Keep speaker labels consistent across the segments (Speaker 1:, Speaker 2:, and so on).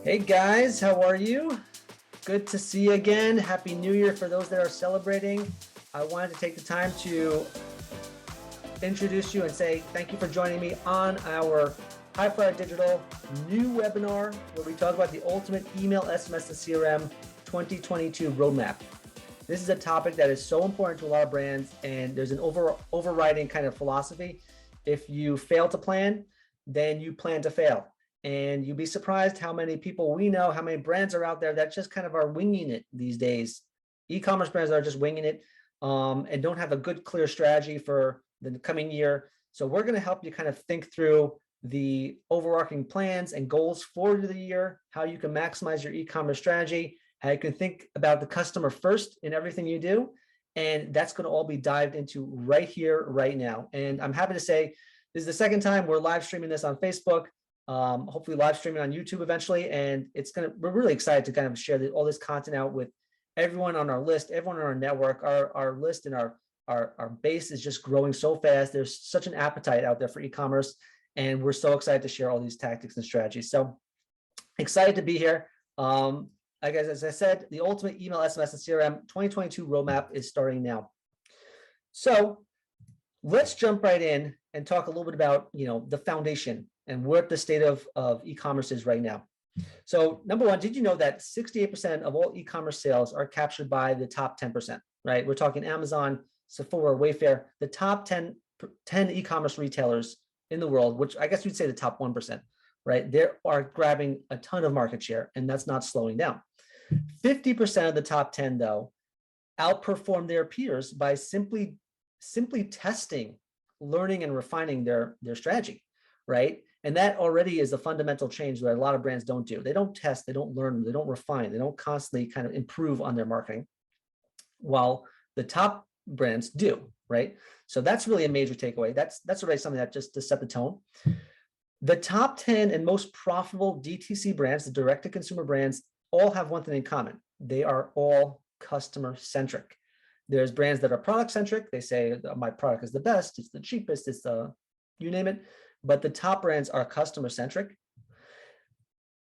Speaker 1: Hey guys, how are you? Good to see you again. Happy New Year for those that are celebrating. I wanted to take the time to introduce you and say thank you for joining me on our High Flyer Digital new webinar where we talk about the ultimate email, SMS, and CRM 2022 roadmap. This is a topic that is so important to a lot of brands, and there's an overriding kind of philosophy. If you fail to plan, then you plan to fail. And you'd be surprised how many people we know, how many brands are out there that just kind of are winging it these days. E-commerce brands are just winging it and don't have a good, clear strategy for the coming year. So we're going to help you kind of think through the overarching plans and goals for the year, how you can maximize your e-commerce strategy, how you can think about the customer first in everything you do. And that's going to all be dived into right here, right now. And I'm happy to say this is the second time we're live streaming this on Facebook. Hopefully live streaming on YouTube eventually, and we're really excited to kind of share all this content out with everyone on our list, everyone on our network. Our list and our base is just growing so fast. There's such an appetite out there for e-commerce, and we're so excited to share all these tactics and strategies. So excited to be here. As I said, the ultimate email, SMS, and CRM 2022 roadmap is starting now. So let's jump right in and talk a little bit about the foundation and what the state of e-commerce is right now. So number one, did you know that 68% of all e-commerce sales are captured by the top 10%, right? We're talking Amazon, Sephora, Wayfair, the top 10 e-commerce retailers in the world, which I guess you'd say the top 1%, right? They are grabbing a ton of market share, and that's not slowing down. 50% of the top 10, though, outperform their peers by simply testing, learning, and refining their strategy, right? And that already is a fundamental change that a lot of brands don't do. They don't test, they don't learn, they don't refine, they don't constantly kind of improve on their marketing, while the top brands do, right? So that's really a major takeaway. That's already something that just to set the tone. The top 10 and most profitable DTC brands, the direct-to-consumer brands, all have one thing in common. They are all customer-centric. There's brands that are product-centric. They say, my product is the best, it's the cheapest, it's the, you name it. But the top brands are customer-centric.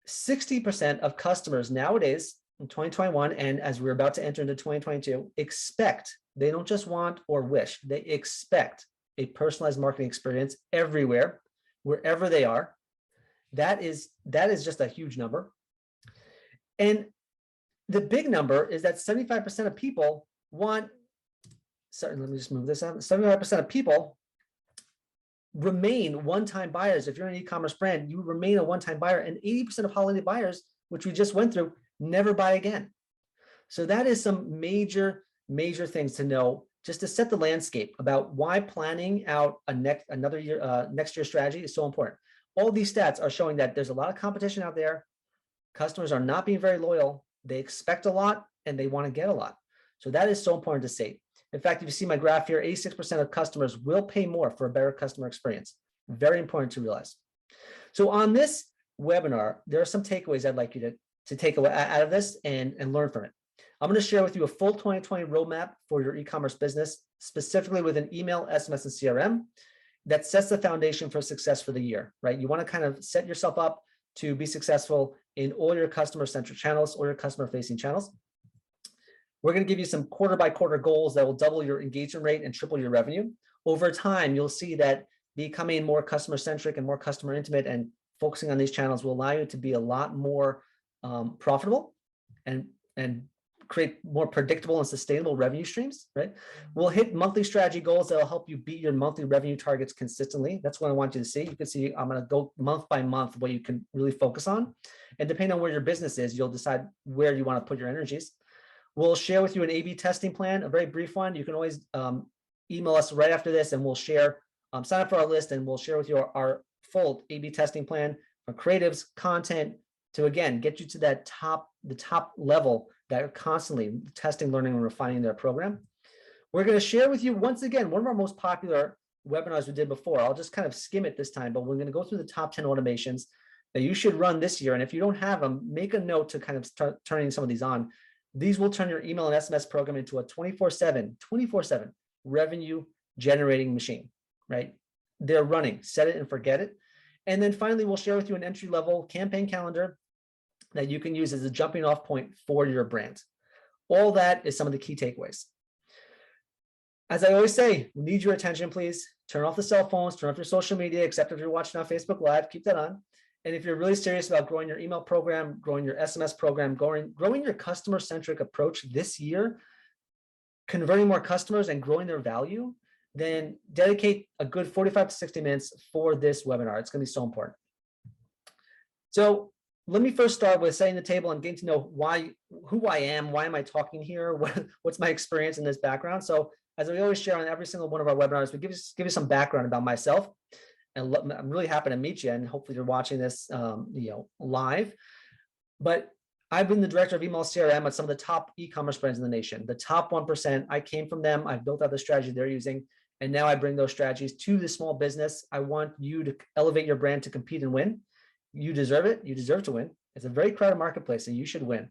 Speaker 1: 60% of customers nowadays in 2021, and as we're about to enter into 2022, expect, they don't just want or wish, they expect a personalized marketing experience everywhere, wherever they are. That is just a huge number. And the big number is that 75% of people want, sorry, let me just move this out. 75% of people remain one-time buyers. If you're an e-commerce brand, you remain a one-time buyer, and 80% of holiday buyers, which we just went through, never buy again. So that is some major things to know just to set the landscape about why planning out next year's strategy is so important. All these stats are showing that there's a lot of competition out there. Customers are not being very loyal. They expect a lot and they want to get a lot. So that is so important to say. In fact, if you see my graph here, 86% of customers will pay more for a better customer experience. Very important to realize. So on this webinar, there are some takeaways I'd like you to take away out of this and learn from it. I'm going to share with you a full 2020 roadmap for your e-commerce business, specifically with an email, SMS, and CRM that sets the foundation for success for the year, right? You want to kind of set yourself up to be successful in all your customer-centric channels, or your customer-facing channels. We're going to give you some quarter-by-quarter goals that will double your engagement rate and triple your revenue. Over time, you'll see that becoming more customer-centric and more customer-intimate and focusing on these channels will allow you to be a lot more profitable and create more predictable and sustainable revenue streams, right? We'll hit monthly strategy goals that will help you beat your monthly revenue targets consistently. That's what I want you to see. You can see I'm going to go month by month what you can really focus on. And depending on where your business is, you'll decide where you want to put your energies. We'll share with you an A/B testing plan, a very brief one. You can always email us right after this, and we'll share, sign up for our list, and we'll share with you our full A/B testing plan from creatives, content, to again get you to the top level that are constantly testing, learning, and refining their program. We're going to share with you once again one of our most popular webinars we did before. I'll just kind of skim it this time, but we're going to go through the top 10 automations that you should run this year. And if you don't have them, make a note to kind of start turning some of these on. These will turn your email and SMS program into a 24/7 revenue generating machine, right? They're running, set it and forget it. And then finally, we'll share with you an entry-level campaign calendar that you can use as a jumping off point for your brand. All that is some of the key takeaways. As I always say, we need your attention, please. Turn off the cell phones, turn off your social media, except if you're watching on Facebook Live, keep that on. And if you're really serious about growing your email program, growing your SMS program, growing your customer-centric approach this year, converting more customers and growing their value, then dedicate a good 45 to 60 minutes for this webinar. It's going to be so important. So let me first start with setting the table and getting to know who I am, why am I talking here, what's my experience in this background. So as we always share on every single one of our webinars, we give you some background about myself. And I'm really happy to meet you, and hopefully you're watching this live. But I've been the director of email CRM at some of the top e-commerce brands in the nation, the top 1%. I came from them. I've built out the strategy they're using, and now I bring those strategies to the small business. I want you to elevate your brand to compete and win. You deserve it. You deserve to win. It's a very crowded marketplace, and you should win.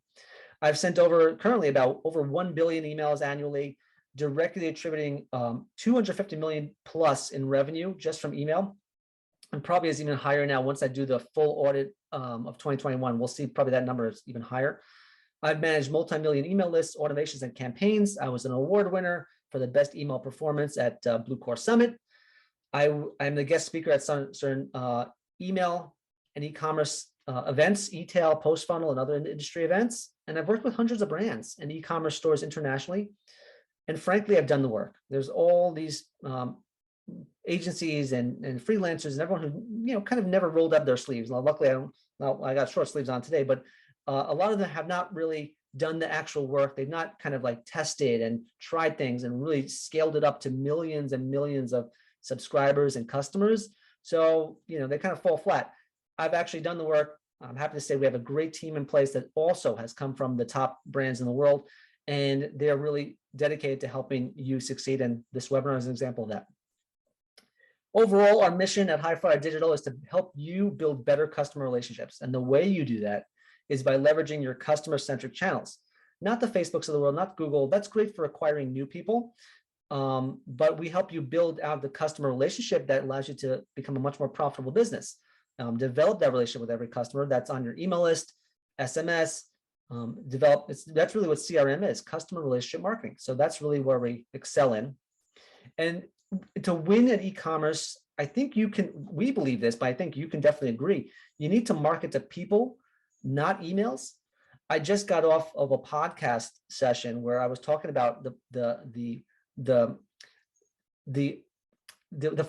Speaker 1: I've sent currently about over 1 billion emails annually, directly attributing 250 million plus in revenue just from email, and probably is even higher now. Once I do the full audit of 2021, we'll see probably that number is even higher. I've managed multi-million email lists, automations, and campaigns. I was an award winner for the best email performance at Blue Core Summit. I'm the guest speaker at certain email and e-commerce events, e-tail, post-funnel, and other industry events. And I've worked with hundreds of brands and e-commerce stores internationally. And frankly, I've done the work. There's all these agencies and freelancers and everyone who kind of never rolled up their sleeves. Now, luckily, I got short sleeves on today, but a lot of them have not really done the actual work. They've not kind of like tested and tried things and really scaled it up to millions and millions of subscribers and customers. So they kind of fall flat. I've actually done the work. I'm happy to say we have a great team in place that also has come from the top brands in the world, and they're really dedicated to helping you succeed. And this webinar is an example of that. Overall, our mission at Highfire Digital is to help you build better customer relationships. And the way you do that is by leveraging your customer-centric channels, not the Facebooks of the world, not Google. That's great for acquiring new people. But we help you build out the customer relationship that allows you to become a much more profitable business. Develop that relationship with every customer that's on your email list, SMS, that's really what CRM is, customer relationship marketing. So that's really where we excel in. And to win at e-commerce, we believe this, but I think you can definitely agree. You need to market to people, not emails. I just got off of a podcast session where I was talking about the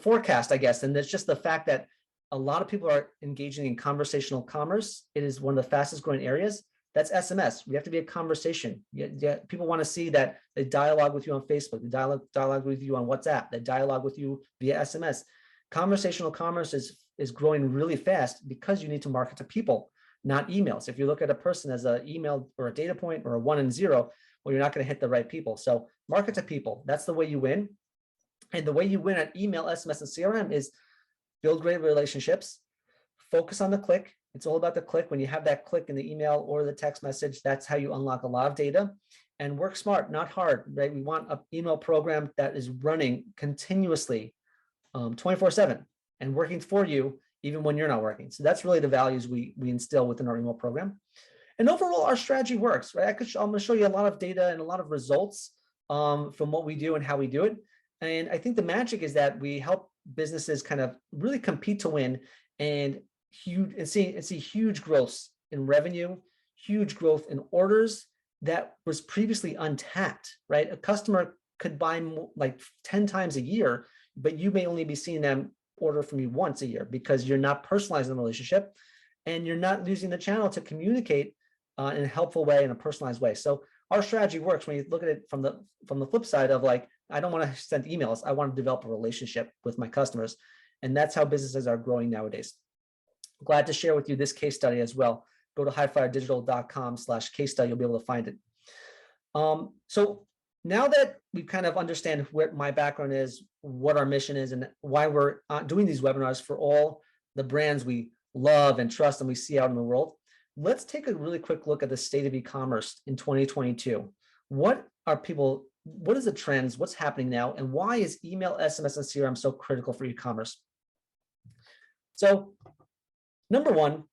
Speaker 1: forecast, I guess. And it's just the fact that a lot of people are engaging in conversational commerce. It is one of the fastest growing areas. That's SMS. We have to be a conversation. People want to see that they dialogue with you on Facebook, they dialogue with you on WhatsApp, they dialogue with you via SMS. Conversational commerce is growing really fast because you need to market to people, not emails. If you look at a person as an email or a data point or a 1 and 0, well, you're not going to hit the right people. So market to people. That's the way you win. And the way you win at email, SMS, and CRM is build great relationships, focus on the click. It's all about the click. When you have that click in the email or the text message, that's how you unlock a lot of data. And work smart, not hard, right? We want an email program that is running continuously 24/7 and working for you even when you're not working. So that's really the values we instill within our email program. And overall, our strategy works, right? I'm going to show you a lot of data and a lot of results from what we do and how we do it. And I think the magic is that we help businesses kind of really compete to win and see huge growth in revenue, huge growth in orders that was previously untapped, right? A customer could buy like 10 times a year, but you may only be seeing them order from you once a year because you're not personalizing the relationship and you're not using the channel to communicate in a helpful way, in a personalized way. So our strategy works when you look at it from the flip side of like, I don't want to send emails. I want to develop a relationship with my customers. And that's how businesses are growing nowadays. Glad to share with you this case study as well. Go to highfiredigital.com/case study. You'll be able to find it. So now that we kind of understand what my background is, what our mission is, and why we're doing these webinars for all the brands we love and trust and we see out in the world, let's take a really quick look at the state of e-commerce in 2022. What is the trends? What's happening now? And why is email, SMS, and CRM so critical for e-commerce? So number one,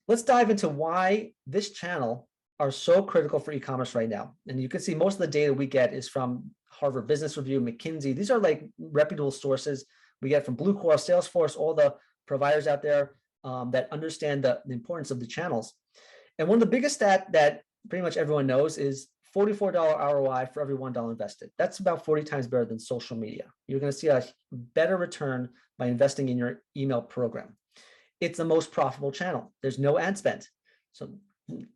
Speaker 1: Let's dive into why this channel are so critical for e-commerce right now. And you can see most of the data we get is from Harvard Business Review, McKinsey. These are like reputable sources we get from Bluecore, Salesforce, all the providers out there that understand the importance of the channels. And one of the biggest stat that pretty much everyone knows is $44 ROI for every $1 invested. That's about 40 times better than social media. You're going to see a better return by investing in your email program. It's the most profitable channel. There's no ad spend. So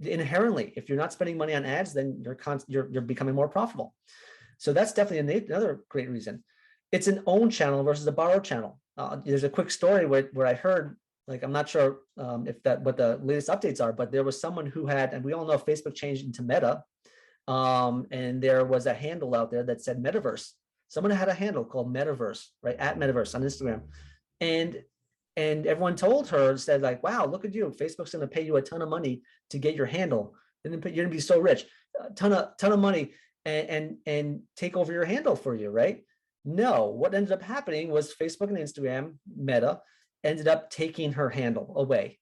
Speaker 1: inherently, if you're not spending money on ads, then you're becoming more profitable. So that's definitely another great reason. It's an owned channel versus a borrowed channel. There's a quick story where I heard, like, I'm not sure what the latest updates are, but there was someone who had, and we all know Facebook changed into Meta, and there was a handle out there that said Metaverse. Someone had a handle called Metaverse, right, at Metaverse on Instagram, and everyone told her, said like, wow, look at you, Facebook's going to pay you a ton of money to get your handle, and then you're going to be so rich, a ton of money, and take over your handle for you, right? No, what ended up happening was Facebook and Instagram, Meta, ended up taking her handle away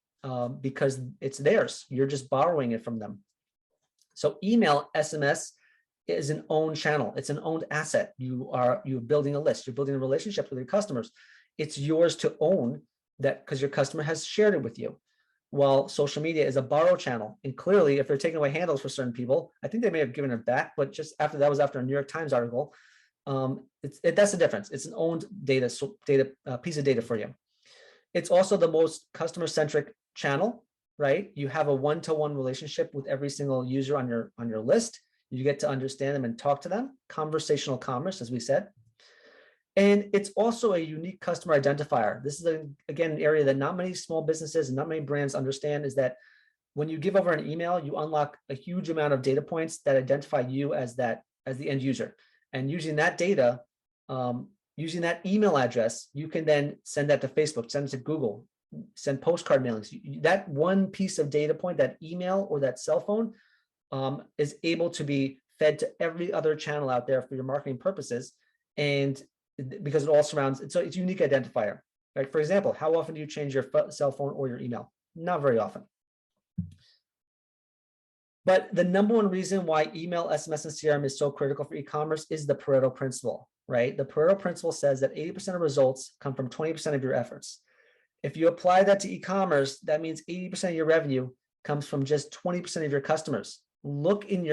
Speaker 1: because it's theirs. You're just borrowing it from them. So email, SMS is an owned channel. It's an owned asset. You're building a list. You're building a relationship with your customers. It's yours to own that because your customer has shared it with you. While social media is a borrow channel. And clearly, if they're taking away handles for certain people, I think they may have given it back, but just after that was after a New York Times article. That's the difference. It's an owned piece of data for you. It's also the most customer-centric channel, right? You have a one-to-one relationship with every single user on your list. You get to understand them and talk to them. Conversational commerce, as we said. And it's also a unique customer identifier. This is, again, an area that not many small businesses and not many brands understand, is that when you give over an email, you unlock a huge amount of data points that identify you as the end user. And using that data, using that email address, you can then send that to Facebook, send it to Google, send postcard mailings. That one piece of data point, that email or that cell phone, is able to be fed to every other channel out there for your marketing purposes. And because it all surrounds, so it's a unique identifier. Right? For example, how often do you change your cell phone or your email? Not very often. But the number one reason why email, SMS, and CRM is so critical for e-commerce is the Pareto Principle, right? The Pareto Principle says that 80% of results come from 20% of your efforts. If you apply that to e-commerce, that means 80% of your revenue comes from just 20% of your customers. Look in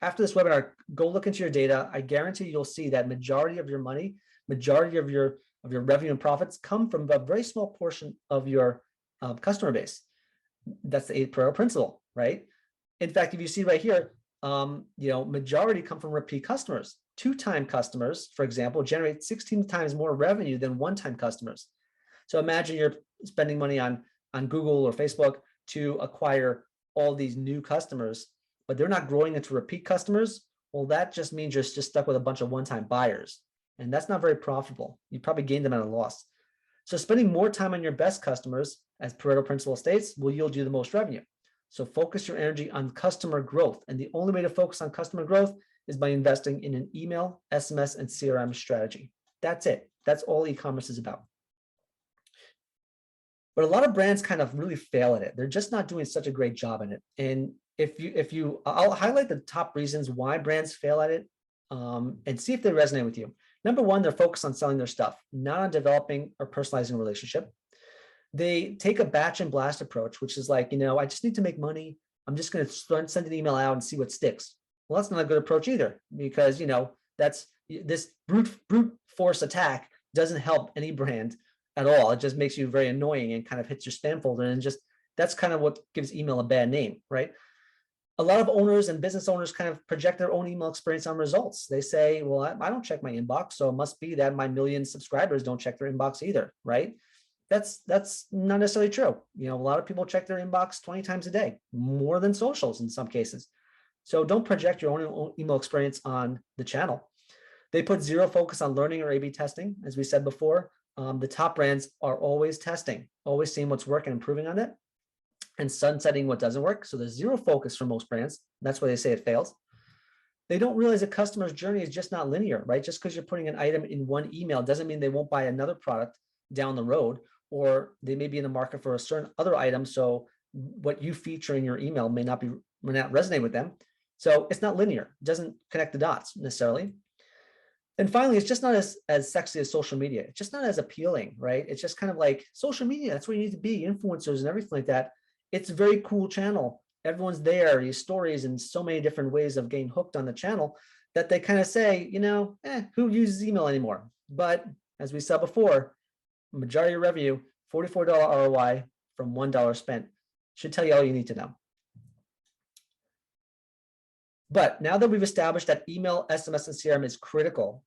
Speaker 1: after this webinar, go look into your data. I guarantee you'll see that majority of your money, majority of your revenue and profits come from a very small portion of your customer base. That's the Pareto Principle, right? In fact, if you see right here, majority come from repeat customers. Two-time customers, for example, generate 16 times more revenue than one-time customers. So imagine you're spending money on Google or Facebook to acquire all these new customers, but they're not growing into repeat customers. Well, that just means you're just stuck with a bunch of one-time buyers, and that's not very profitable. You probably gained them at a loss. So spending more time on your best customers, as Pareto Principle states, will yield you the most revenue. So focus your energy on customer growth. And the only way to focus on customer growth is by investing in an email, SMS, and CRM strategy. That's it. That's all e-commerce is about. But a lot of brands kind of really fail at it. They're just not doing such a great job in it. And I'll highlight the top reasons why brands fail at it and see if they resonate with you. Number one, they're focused on selling their stuff, not on developing or personalizing a relationship. They take a batch and blast approach, which is like, I just need to make money. I'm just going to send an email out and see what sticks. Well, that's not a good approach either, because, that's this brute force attack doesn't help any brand at all. It just makes you very annoying and kind of hits your spam folder. And that's kind of what gives email a bad name, right? A lot of owners and business owners kind of project their own email experience on results. They say, well, I don't check my inbox, so it must be that my million subscribers don't check their inbox either, right? That's not necessarily true. A lot of people check their inbox 20 times a day, more than socials in some cases. So don't project your own email experience on the channel. They put zero focus on learning or A/B testing. As we said before, the top brands are always testing, always seeing what's working and improving on it, and sunsetting what doesn't work. So there's zero focus for most brands. That's why they say it fails. They don't realize a customer's journey is just not linear, right? Just because you're putting an item in one email doesn't mean they won't buy another product down the road, or they may be in the market for a certain other item. So what you feature in your email may not resonate with them. So it's not linear. It doesn't connect the dots necessarily. And finally, it's just not as sexy as social media. It's just not as appealing, right? It's just kind of like social media. That's where you need to be, influencers and everything like that. It's a very cool channel. Everyone's there, these stories and so many different ways of getting hooked on the channel that they kind of say, who uses email anymore? But as we said before, majority of revenue, $44 ROI from $1 spent should tell you all you need to know. But now that we've established that email, SMS, and CRM is critical,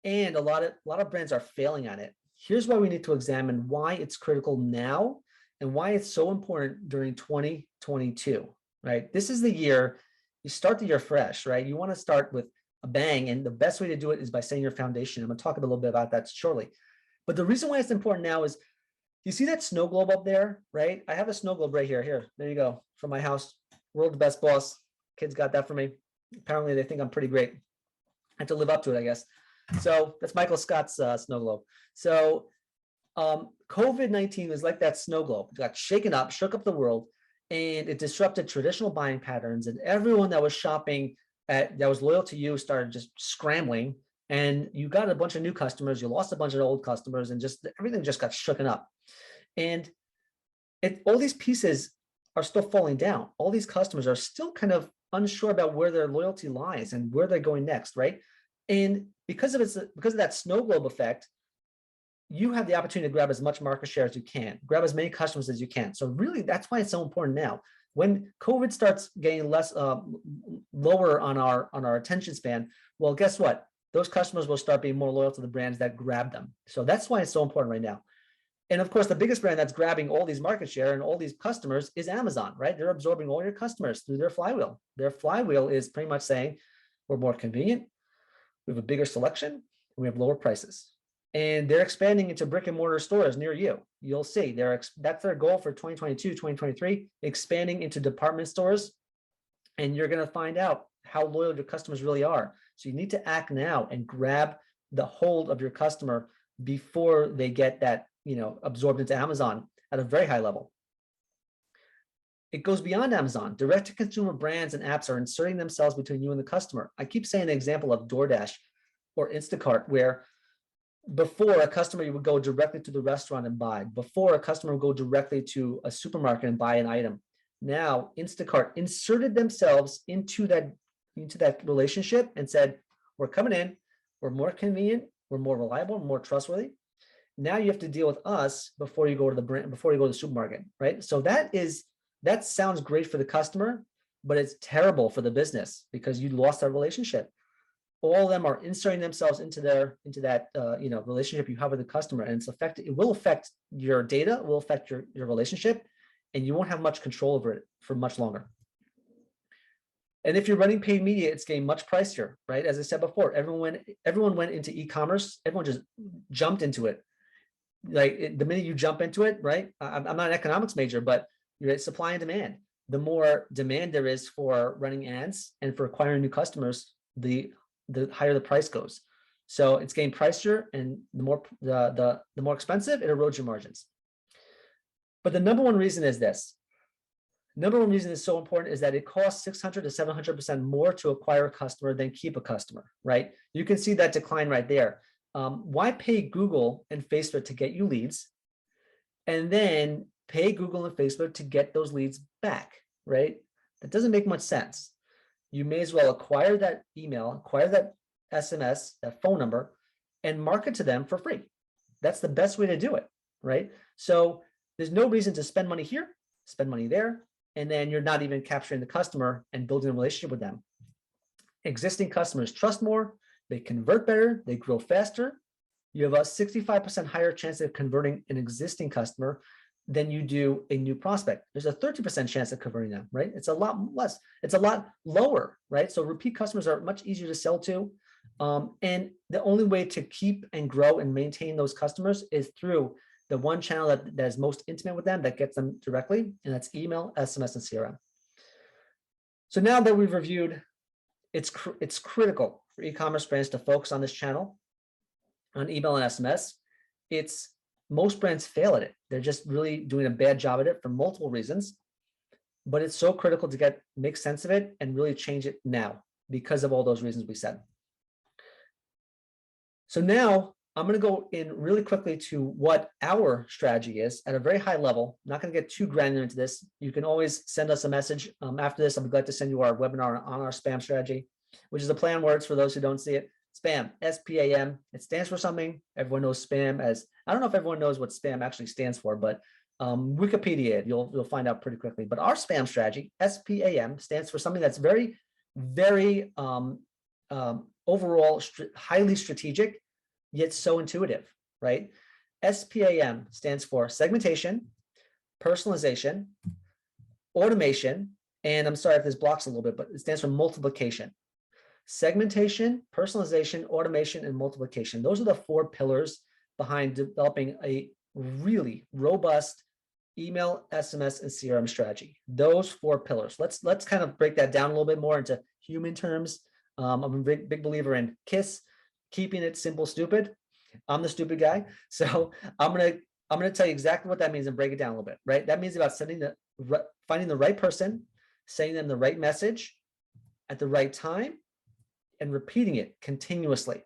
Speaker 1: and a lot of brands are failing on it, here's why we need to examine why it's critical now and why it's so important during 2022, right? This is the year, you start the year fresh, right? You want to start with a bang, and the best way to do it is by setting your foundation. I'm going to talk a little bit about that shortly. But the reason why it's important now is, you see that snow globe up there, right? I have a snow globe right here. Here, there you go, from my house. World's best boss. Kids got that for me. Apparently, they think I'm pretty great. I have to live up to it, I guess. So that's Michael Scott's snow globe. So COVID-19 was like that snow globe. It got shaken up, shook up the world, and it disrupted traditional buying patterns. And everyone that was shopping that was loyal to you started just scrambling. And you got a bunch of new customers. You lost a bunch of old customers, and just everything just got shooken up. And all these pieces are still falling down. All these customers are still kind of unsure about where their loyalty lies and where they're going next, right? And because of that snow globe effect, you have the opportunity to grab as much market share as you can, grab as many customers as you can. So really, that's why it's so important now. When COVID starts getting less lower on our attention span, well, guess what? Those customers will start being more loyal to the brands that grab them. So that's why it's so important right now. And of course, the biggest brand that's grabbing all these market share and all these customers is Amazon, right? They're absorbing all your customers through their flywheel. Their flywheel is pretty much saying, we're more convenient, we have a bigger selection, and we have lower prices. And they're expanding into brick and mortar stores near you. You'll see that's their goal for 2022, 2023, expanding into department stores. And you're going to find out how loyal your customers really are. So you need to act now and grab the hold of your customer before they get that, absorbed into Amazon at a very high level. It goes beyond Amazon. Direct-to-consumer brands and apps are inserting themselves between you and the customer. I keep saying the example of DoorDash or Instacart, where before a customer would go directly to the restaurant and buy. Before a customer would go directly to a supermarket and buy an item. Now Instacart inserted themselves into that relationship and said, we're coming in, we're more convenient, we're more reliable, more trustworthy. Now you have to deal with us before you go to the brand, before you go to the supermarket, right? So that sounds great for the customer, but it's terrible for the business because you lost that relationship. All of them are inserting themselves into that relationship you have with the customer, and it will affect your data, it will affect your relationship, and you won't have much control over it for much longer. And if you're running paid media, it's getting much pricier, right? As I said before, everyone went into e-commerce. Everyone just jumped into it. Like the minute you jump into it, right? I'm not an economics major, but you're at supply and demand. The more demand there is for running ads and for acquiring new customers, the higher the price goes. So it's getting pricier, and the more expensive, it erodes your margins. But the number one reason is this. Number one reason is so important is that it costs 600 to 700% more to acquire a customer than keep a customer, right? You can see that decline right there. Why pay Google and Facebook to get you leads and then pay Google and Facebook to get those leads back, right? That doesn't make much sense. You may as well acquire that email, acquire that SMS, that phone number, and market to them for free. That's the best way to do it, right? So there's no reason to spend money here, spend money there, and then you're not even capturing the customer and building a relationship with them. Existing customers trust more, they convert better, they grow faster. You have a 65% higher chance of converting an existing customer than you do a new prospect. There's a 30% chance of converting them, right? It's a lot less. It's a lot lower, right? So repeat customers are much easier to sell to. And the only way to keep and grow and maintain those customers is through the one channel that is most intimate with them, that gets them directly, and that's email, SMS, and CRM. So now that we've reviewed, it's critical for e-commerce brands to focus on this channel, on email and SMS. It's most brands fail at it. They're just really doing a bad job at it for multiple reasons, but it's so critical to make sense of it and really change it now because of all those reasons we said. So now I'm going to go in really quickly to what our strategy is at a very high level. I'm not going to get too granular into this. You can always send us a message after this. I'm glad to send you our webinar on our spam strategy, which is a play on words for those who don't see it. Spam, S-P-A-M. It stands for something. Everyone knows spam as, I don't know if everyone knows what spam actually stands for, but Wikipedia, you'll find out pretty quickly. But our spam strategy, S-P-A-M, stands for something that's very, very overall highly strategic, yet so intuitive, right? SPAM stands for segmentation, personalization, automation, and I'm sorry if this blocks a little bit, but it stands for multiplication. Segmentation, personalization, automation, and multiplication. Those are the 4 pillars behind developing a really robust email, SMS, and CRM strategy. Those 4 pillars. Let's kind of break that down a little bit more into human terms. I'm a big believer in KISS, keeping it simple, stupid. I'm the stupid guy. So I'm gonna tell you exactly what that means and break it down a little bit, right? That means about finding the right person, saying them the right message at the right time, and repeating it continuously.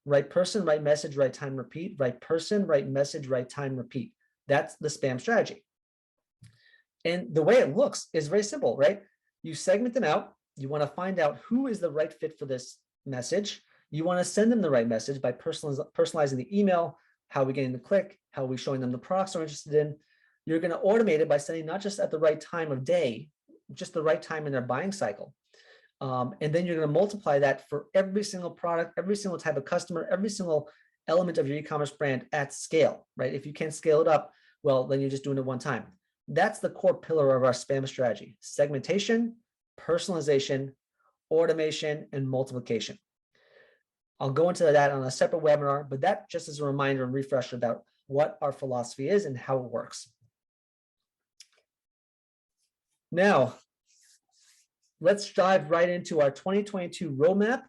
Speaker 1: Right person, right message, right time, repeat. Right person, right message, right time, repeat. That's the spam strategy. And the way it looks is very simple, right? You segment them out. You want to find out who is the right fit for this message. You want to send them the right message by personalizing the email, how are we getting the click, how are we showing them the products they're interested in. You're going to automate it by sending not just at the right time of day, just the right time in their buying cycle. And then you're going to multiply that for every single product, every single type of customer, every single element of your e-commerce brand at scale, right? If you can't scale it up, well, then you're just doing it one time. That's the core pillar of our spam strategy: segmentation, personalization, automation, and multiplication. I'll go into that on a separate webinar, but that just as a reminder and refresher about what our philosophy is and how it works. Now, let's dive right into our 2022 roadmap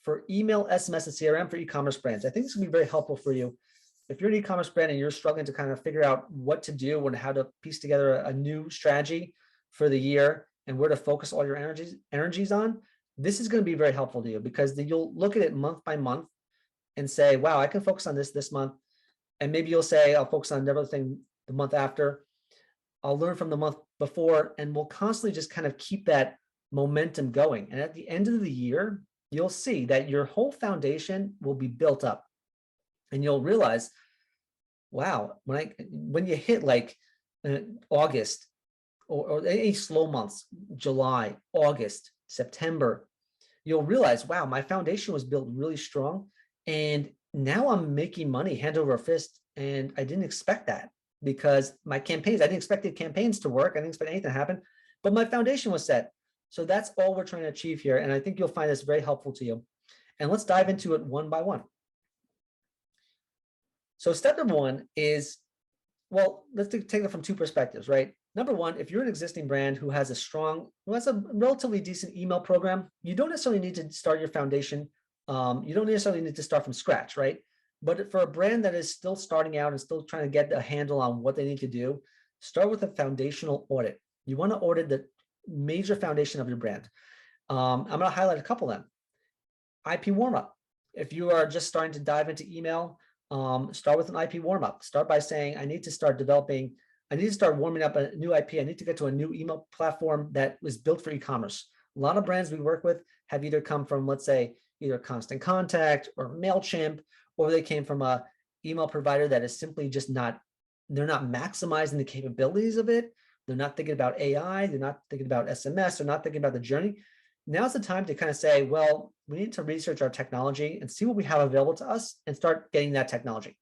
Speaker 1: for email, SMS, and CRM for e-commerce brands. I think this will be very helpful for you. If you're an e-commerce brand and you're struggling to kind of figure out what to do and how to piece together a new strategy for the year and where to focus all your energies on, this is going to be very helpful to you, because then you'll look at it month by month and say, wow, I can focus on this month. And maybe you'll say, I'll focus on another thing the month after. I'll learn from the month before, and we'll constantly just kind of keep that momentum going. And at the end of the year, you'll see that your whole foundation will be built up, and you'll realize, wow, when you hit like August or any slow months, July, August, September, you'll realize, wow, my foundation was built really strong, and now I'm making money hand over fist, and I didn't expect that, because my campaigns, I didn't expect the campaigns to work. I didn't expect anything to happen, but my foundation was set. So that's all we're trying to achieve here, and I think you'll find this very helpful to you. And let's dive into it one by one. So step number 1 is, well, let's take it from 2 perspectives, right? Number 1, if you're an existing brand who has a relatively decent email program, you don't necessarily need to start your foundation. You don't necessarily need to start from scratch, right? But for a brand that is still starting out and still trying to get a handle on what they need to do, start with a foundational audit. You want to audit the major foundation of your brand. I'm going to highlight a couple of them. IP warm-up. If you are just starting to dive into email, start with an IP warm-up. Start by saying, I need to start warming up a new IP. I need to get to a new email platform that was built for e-commerce. A lot of brands we work with have either come from, let's say, either Constant Contact or MailChimp, or they came from a email provider that is simply just they're not maximizing the capabilities of it. They're not thinking about AI. They're not thinking about SMS. They're not thinking about the journey. Now's the time to kind of say, well, we need to research our technology and see what we have available to us and start getting that technology.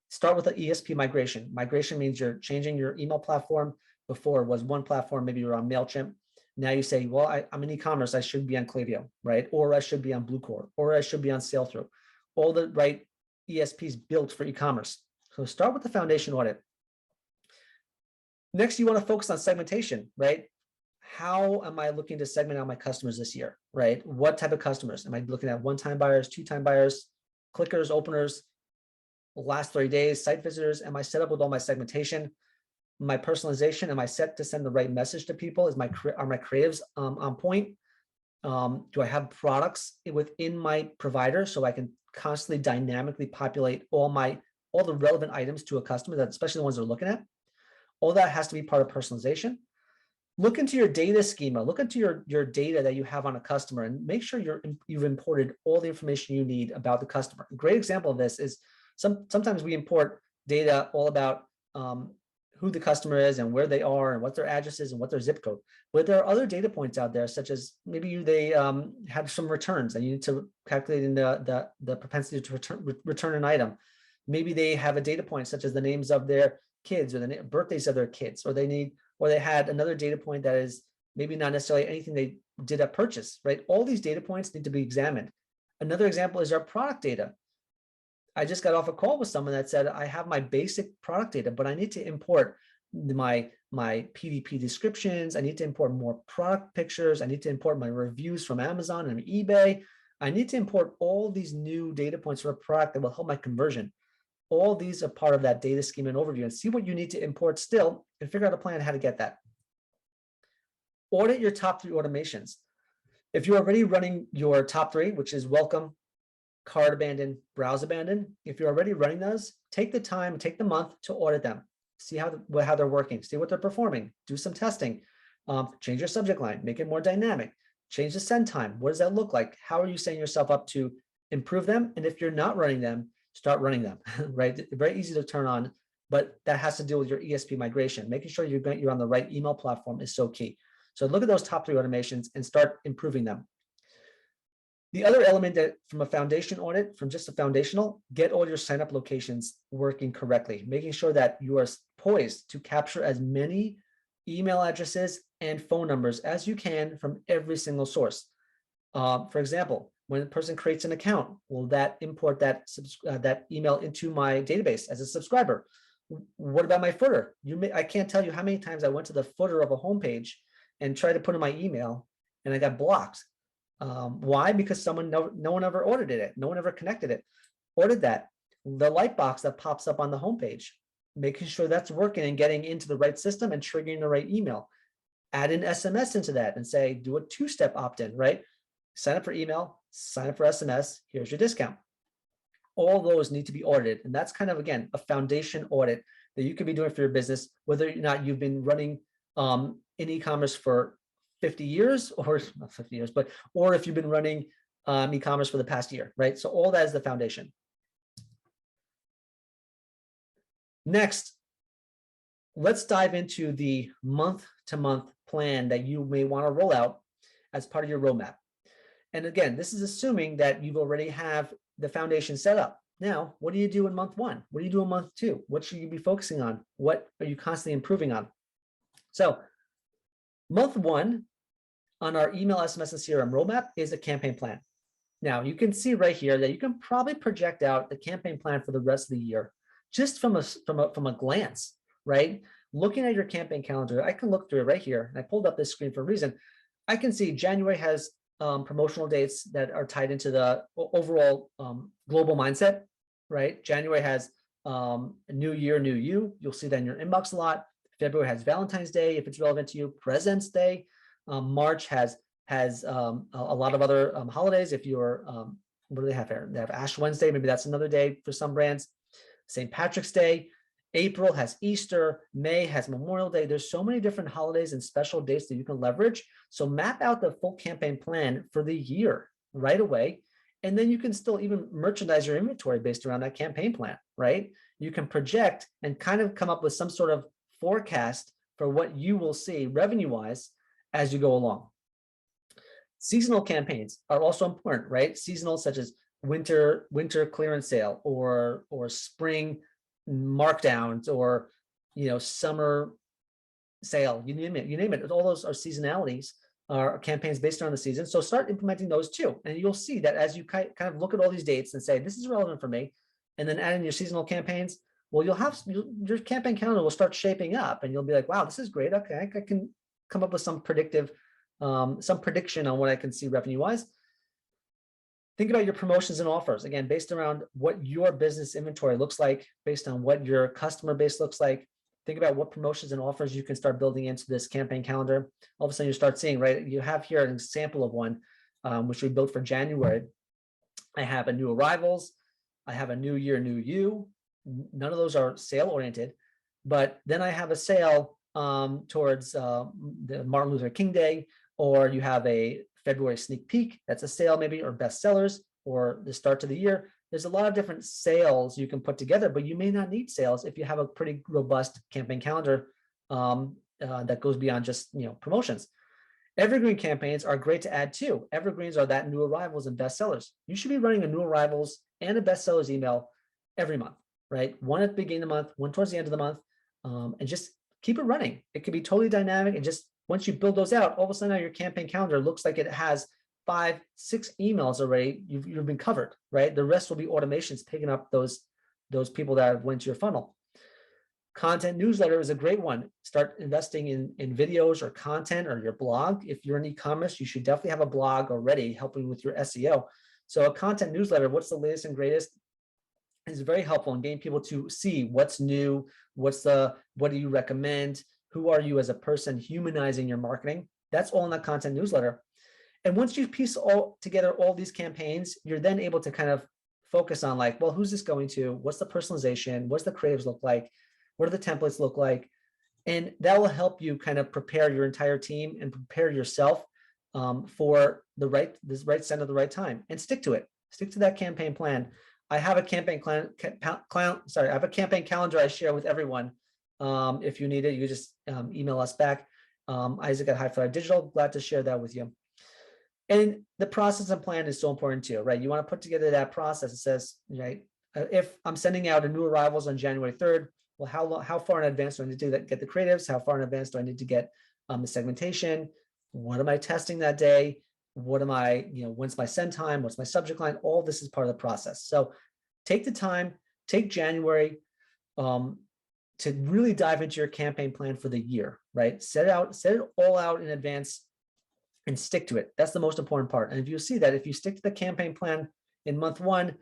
Speaker 1: Start with an ESP migration. Migration means you're changing your email platform. Before it was one platform, maybe you're on MailChimp. Now you say, well, I'm in e-commerce, I should be on Klaviyo, right? Or I should be on Bluecore, or I should be on Salethrough. All the right ESPs built for e-commerce. So start with the foundation audit. Next, you want to focus on segmentation, right? How am I looking to segment out my customers this year, right? What type of customers? Am I looking at one-time buyers, two-time buyers, clickers, openers? last 30 days, site visitors, am I set up with all my segmentation, my personalization? Am I set to send the right message to people? Are my creatives on point? Do I have products within my provider so I can constantly dynamically populate all the relevant items to a customer, that especially the ones they're looking at? All that has to be part of personalization. Look into your data schema. Look into your data that you have on a customer and make sure you've imported all the information you need about the customer. A great example of this is sometimes we import data all about who the customer is and where they are and what their address is and what their zip code. But there are other data points out there, such as maybe they had some returns and you need to calculate in the propensity to return an item. Maybe they have a data point such as the names of their kids or the birthdays of their kids, or they had another data point that is maybe not necessarily anything they did at purchase, right? All these data points need to be examined. Another example is our product data. I just got off a call with someone that said, I have my basic product data, but I need to import my PDP descriptions. I need to import more product pictures. I need to import my reviews from Amazon and eBay. I need to import all these new data points for a product that will help my conversion. All these are part of that data schema and overview, and see what you need to import still and figure out a plan how to get that. Audit your top 3 automations. If you're already running your top 3, which is welcome, cart abandon, browse abandon, if you're already running those, take the time, take the month to audit them. See how they're working, see what they're performing, do some testing, change your subject line, make it more dynamic, change the send time. What does that look like? How are you setting yourself up to improve them? And if you're not running them, start running them, right? Very easy to turn on, but that has to do with your ESP migration. Making sure you're on the right email platform is so key. So look at those top 3 automations and start improving them. The other element that from a foundation audit, from just a foundational, get all your sign up locations working correctly, making sure that you are poised to capture as many email addresses and phone numbers as you can from every single source. For example, when a person creates an account, will that import that email into my database as a subscriber? What about my footer? I can't tell you how many times I went to the footer of a homepage and tried to put in my email and I got blocked. Why? Because no one ever audited it. No one ever connected it. Audit that. The light box that pops up on the homepage, making sure that's working and getting into the right system and triggering the right email. Add an SMS into that and say, do a 2-step opt-in, right? Sign up for email, sign up for SMS, here's your discount. All those need to be audited. And that's kind of, again, a foundation audit that you could be doing for your business, whether or not you've been running in e-commerce for 50 years, or not 50 years, or if you've been running e-commerce for the past year, right? So all that is the foundation. Next, let's dive into the month-to-month plan that you may want to roll out as part of your roadmap. And again, this is assuming that you've already have the foundation set up. Now, what do you do in month 1? What do you do in month 2? What should you be focusing on? What are you constantly improving on? So month 1 on our email, SMS, and CRM roadmap is a campaign plan. Now you can see right here that you can probably project out the campaign plan for the rest of the year just from a glance, right? Looking at your campaign calendar, I can look through it right here. And I pulled up this screen for a reason. I can see January has promotional dates that are tied into the overall global mindset, right? January has New Year, New You. You'll see that in your inbox a lot. February has Valentine's Day, if it's relevant to you, President's Day. March has a lot of other holidays. If you're, what do they have here? They have Ash Wednesday. Maybe that's another day for some brands. St. Patrick's Day. April has Easter. May has Memorial Day. There's so many different holidays and special dates that you can leverage. So map out the full campaign plan for the year right away. And then you can still even merchandise your inventory based around that campaign plan, right? You can project and kind of come up with some sort of forecast for what you will see revenue-wise as you go along. Seasonal campaigns are also important, right? Seasonal, such as winter clearance sale or spring markdowns, or summer sale, you name it. All those are seasonalities, are campaigns based on the season. So start implementing those too, and you'll see that as you kind of look at all these dates and say, this is relevant for me, and then add in your seasonal campaigns, well, your campaign calendar will start shaping up, and you'll be like, wow, this is great. Okay, I can come up with some prediction on what I can see revenue wise. Think about your promotions and offers, again, based around what your business inventory looks like, based on what your customer base looks like. Think about what promotions and offers you can start building into this campaign calendar. All of a sudden you start seeing, right, you have here an example of one, which we built for January. I have a new arrivals. I have a new year, new you. None of those are sale oriented, but then I have a sale towards the Martin Luther King Day, or you have a February sneak peek, that's a sale maybe, or bestsellers, or the start to the year. There's a lot of different sales you can put together, but you may not need sales if you have a pretty robust campaign calendar that goes beyond just promotions. Evergreen campaigns are great to add too. Evergreens are that new arrivals and bestsellers. You should be running a new arrivals and a bestsellers email every month, right? One at the beginning of the month, one towards the end of the month, and just keep it running. It can be totally dynamic, and just once you build those out, all of a sudden now your campaign calendar looks like it has 5, 6 emails already. You've been covered, right? The rest will be automations picking up those people that went to your funnel. Content newsletter is a great one. Start investing in videos or content or your blog. If you're in e-commerce, you should definitely have a blog already helping with your SEO. So a content newsletter, what's the latest and greatest, is very helpful in getting people to see what's new, what do you recommend, who are you as a person, humanizing your marketing. That's all in that content newsletter. And once you piece together all these campaigns, you're then able to kind of focus on like, well, who's this going to? What's the personalization? What's the creatives look like? What do the templates look like? And that will help you kind of prepare your entire team and prepare yourself for the right send at the right time, and stick to it. Stick to that campaign plan. I have a campaign I have a campaign calendar I share with everyone. If you need it, you just email us back. Isaac at High Flyer Digital. Glad to share that with you. And the process and plan is so important too, right? You want to put together that process. It says, right, if I'm sending out a new arrivals on January 3rd, well, how far in advance do I need to get the creatives? How far in advance do I need to get the segmentation? What am I testing that day? What am I, when's my send time? What's my subject line? All this is part of the process. So take the time, take January to really dive into your campaign plan for the year, right? Set it all out in advance and stick to it. That's the most important part. And if you see that, if you stick to the campaign plan in month 1,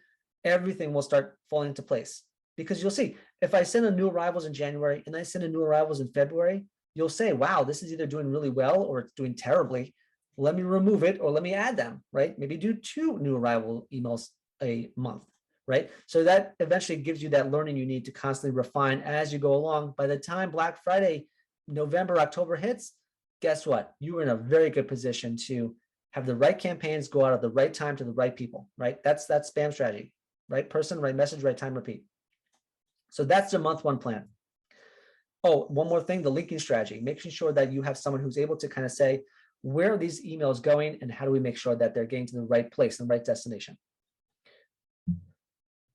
Speaker 1: everything will start falling into place. Because you'll see, if I send a new arrivals in January and I send a new arrivals in February, you'll say, wow, this is either doing really well or it's doing terribly. Let me remove it or let me add them, right? Maybe do 2 new arrival emails a month, right? So that eventually gives you that learning you need to constantly refine as you go along. By the time Black Friday, November, October hits, guess what? You are in a very good position to have the right campaigns go out at the right time to the right people, right? That's that spam strategy, right person, right message, right time, repeat. So that's the month 1 plan. Oh, one more thing, the linking strategy, making sure that you have someone who's able to kind of say, where are these emails going and how do we make sure that they're getting to the right place, the right destination?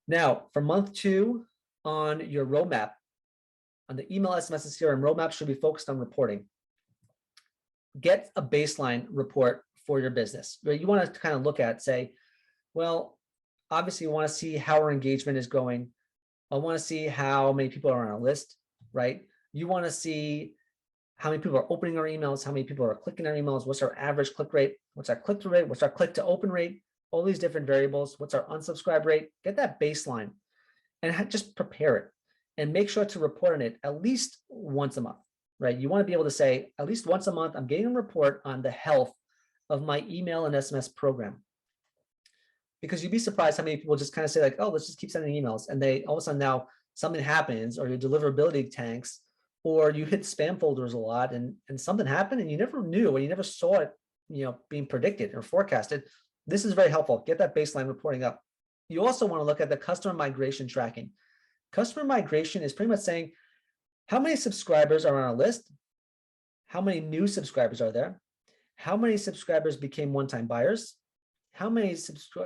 Speaker 1: Now, for month 2 on your roadmap, on the email, SMS, and CRM roadmap should be focused on reporting. Get a baseline report for your business. Right? You want to kind of look at, say, well, obviously you want to see how our engagement is going. I want to see how many people are on our list, right? You want to see how many people are opening our emails, how many people are clicking our emails, what's our average click rate, what's our click-through rate, what's our click-to-open rate, all these different variables, what's our unsubscribe rate. Get that baseline and just prepare it and make sure to report on it at least once a month, right? You want to be able to say, at least once a month, I'm getting a report on the health of my email and SMS program. Because you'd be surprised how many people just kind of say like, oh, let's just keep sending emails. And they all of a sudden now something happens, or your deliverability tanks, or you hit spam folders a lot and something happened and you never knew, or you never saw it, being predicted or forecasted. This is very helpful. Get that baseline reporting up. You also want to look at the customer migration tracking. Customer migration is pretty much saying how many subscribers are on our list, how many new subscribers are there, how many subscribers became one-time buyers, how many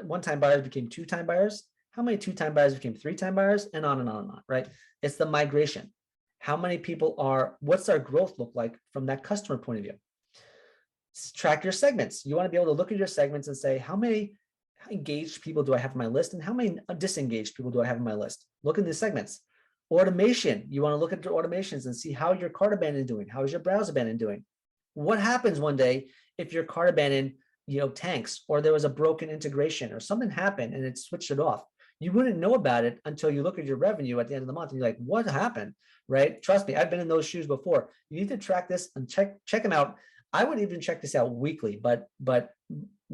Speaker 1: one-time buyers became 2-time buyers, how many 2-time buyers became 3-time buyers, and on and on and on, right? It's the migration. How many people what's our growth look like from that customer point of view? Track your segments. You want to be able to look at your segments and say, how many engaged people do I have on my list and how many disengaged people do I have on my list? Look at the segments. Automation. You want to look at your automations and see how your cart abandon is doing. How is your browse abandon doing? What happens one day if your cart abandon tanks, or there was a broken integration or something happened and it switched it off. You wouldn't know about it until you look at your revenue at the end of the month and you're like, what happened? Right? Trust me, I've been in those shoes before. You need to track this and check them out. I would even check this out weekly, but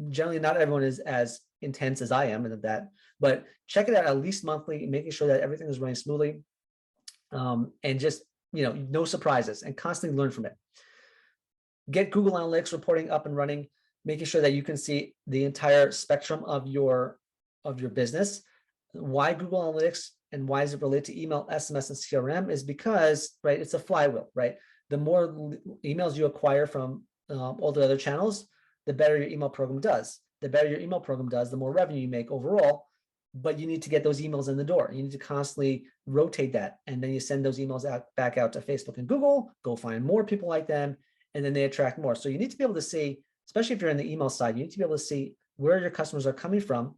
Speaker 1: generally not everyone is as intense as I am in that, but check it out at least monthly, making sure that everything is running smoothly, and just, no surprises, and constantly learn from it. Get Google Analytics reporting up and running, making sure that you can see the entire spectrum of your business. Why Google Analytics and why is it related to email, SMS, and CRM is because, right, it's a flywheel, right? The more emails you acquire from all the other channels, the better your email program does. The better your email program does, the more revenue you make overall, but you need to get those emails in the door. You need to constantly rotate that. And then you send those emails back out to Facebook and Google, go find more people like them, and then they attract more. So you need to be able to see, especially if you're in the email side, you need to be able to see where your customers are coming from,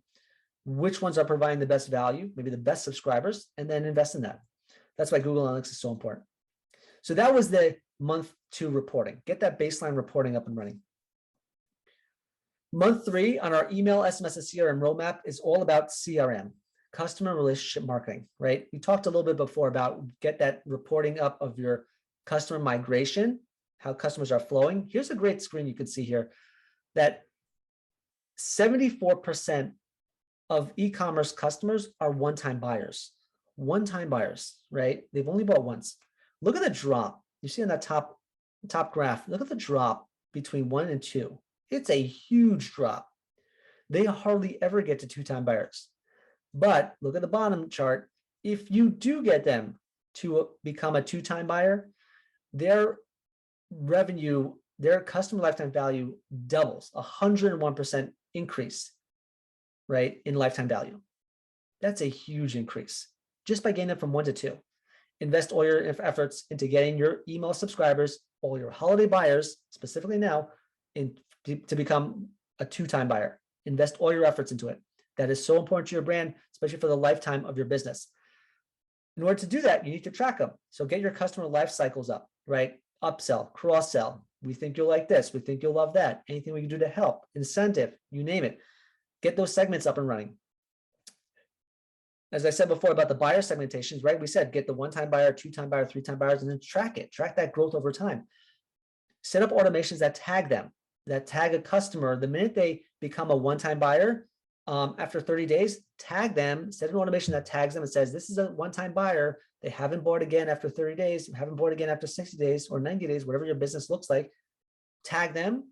Speaker 1: which ones are providing the best value, maybe the best subscribers, and then invest in that. That's why Google Analytics is so important. So that was the month 2 reporting. Get that baseline reporting up and running. Month 3 on our email, SMS, and CRM roadmap is all about CRM, customer relationship marketing, right? We talked a little bit before about get that reporting up of your customer migration, how customers are flowing. Here's a great screen you can see here that 74% of e-commerce customers are one-time buyers. One-time buyers, right? They've only bought once. Look at the drop. You see on that top graph, look at the drop between 1 and 2. It's a huge drop. They hardly ever get to 2-time buyers. But look at the bottom chart. If you do get them to become a 2-time buyer, their revenue, their customer lifetime value doubles, 101% increase, right, in lifetime value. That's a huge increase just by getting them from 1 to 2. Invest all your efforts into getting your email subscribers, all your holiday buyers, specifically now, to become a 2-time buyer. Invest all your efforts into it. That is so important to your brand, especially for the lifetime of your business. In order to do that, you need to track them. So get your customer life cycles up, right? Upsell, cross-sell. We think you'll like this. We think you'll love that. Anything we can do to help, incentive, you name it. Get those segments up and running. As I said before about the buyer segmentations, right? We said get the 1-time buyer, 2-time buyer, 3-time buyers, and then track it. Track that growth over time. Set up automations that tag them, that tag a customer. The minute they become a 1-time buyer, after 30 days, tag them, set an automation that tags them and says, this is a 1-time buyer. They haven't bought again after 30 days, haven't bought again after 60 days or 90 days, whatever your business looks like. Tag them,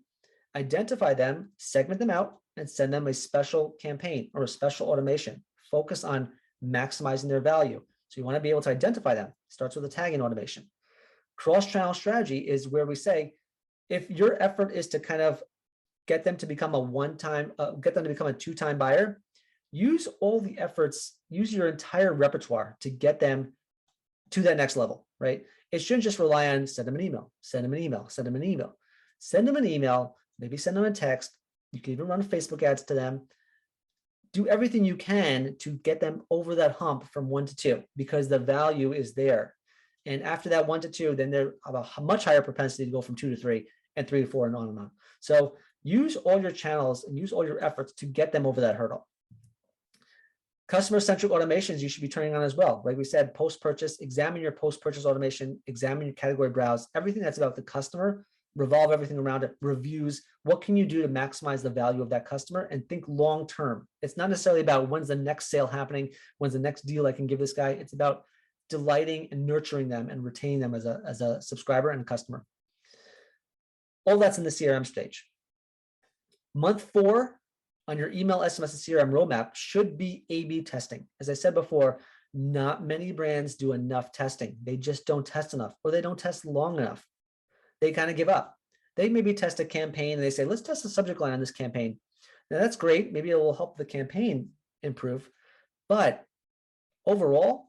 Speaker 1: identify them, segment them out, and send them a special campaign or a special automation. Focus on maximizing their value. So you want to be able to identify them. Starts with a tagging automation. Cross-channel strategy is where we say, if your effort is to kind of get them to become a 2-time buyer, use all the efforts, use your entire repertoire to get them to that next level, right? It shouldn't just rely on send them an email, send them an email, send them an email. Send them an email, maybe send them a text. You can even run Facebook ads to them. Do everything you can to get them over that hump from 1 to 2 because the value is there. And after that 1 to 2, then they're have a much higher propensity to go from 2 to 3 and 3 to 4 and on and on. So use all your channels and use all your efforts to get them over that hurdle. Customer-centric automations you should be turning on as well. Like we said, post-purchase, examine your post-purchase automation, examine your category browse, everything that's about the customer, revolve everything around it, reviews. What can you do to maximize the value of that customer and think long-term? It's not necessarily about when's the next sale happening, when's the next deal I can give this guy. It's about delighting and nurturing them and retaining them as a subscriber and a customer. All that's in the CRM stage. Month 4 on your email, SMS, and CRM roadmap should be A/B testing. As I said before, not many brands do enough testing. They just don't test enough, or they don't test long enough. They kind of give up. They maybe test a campaign and they say, let's test the subject line on this campaign. Now that's great. Maybe it will help the campaign improve, but overall,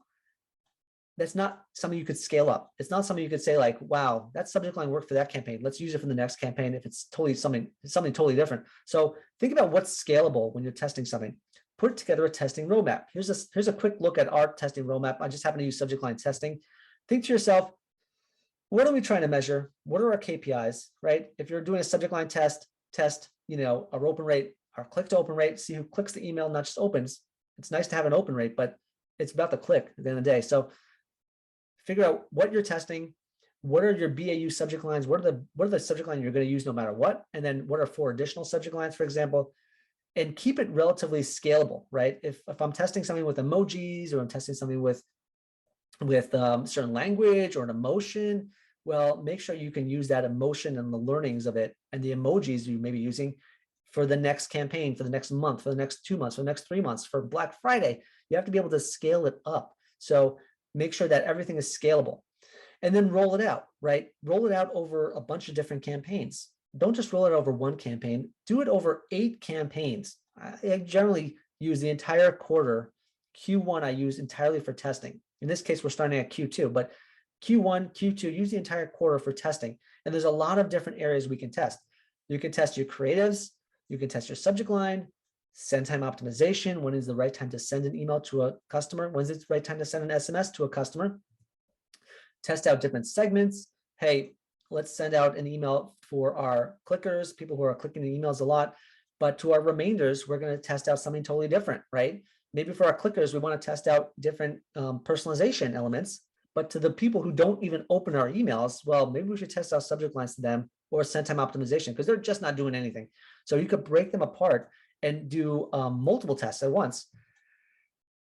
Speaker 1: that's not something you could scale up. It's not something you could say like, wow, that subject line worked for that campaign. Let's use it for the next campaign if it's totally something totally different. So think about what's scalable when you're testing something. Put together a testing roadmap. Here's a quick look at our testing roadmap. I just happen to use subject line testing. Think to yourself, what are we trying to measure? What are our KPIs, right? If you're doing a subject line test our open rate, our click to open rate, see who clicks the email, not just opens. It's nice to have an open rate, but it's about the click at the end of the day. So figure out what you're testing. What are your BAU subject lines? What are the subject lines you're going to use no matter what? And then what are 4 additional subject lines, for example? And keep it relatively scalable, right? If I'm testing something with emojis, or I'm testing something with certain language or an emotion, well, make sure you can use that emotion and the learnings of it and the emojis you may be using for the next campaign, for the next month, for the next 2 months, for the next 3 months, for Black Friday. You have to be able to scale it up. So make sure that everything is scalable. And then roll it out, right? Roll it out over a bunch of different campaigns. Don't just roll it over one campaign. Do it over 8 campaigns. I generally use the entire quarter. Q1 I use entirely for testing. In this case, we're starting at Q2, but Q1, Q2, use the entire quarter for testing. And there's a lot of different areas we can test. You can test your creatives. You can test your subject line, send time optimization. When is the right time to send an email to a customer? When is it the right time to send an SMS to a customer? Test out different segments. Hey, let's send out an email for our clickers, people who are clicking the emails a lot. But to our remainders, we're going to test out something totally different, right? Maybe for our clickers, we want to test out different personalization elements. But to the people who don't even open our emails, well, maybe we should test out subject lines to them or send time optimization, because they're just not doing anything. So you could break them apart and do multiple tests at once.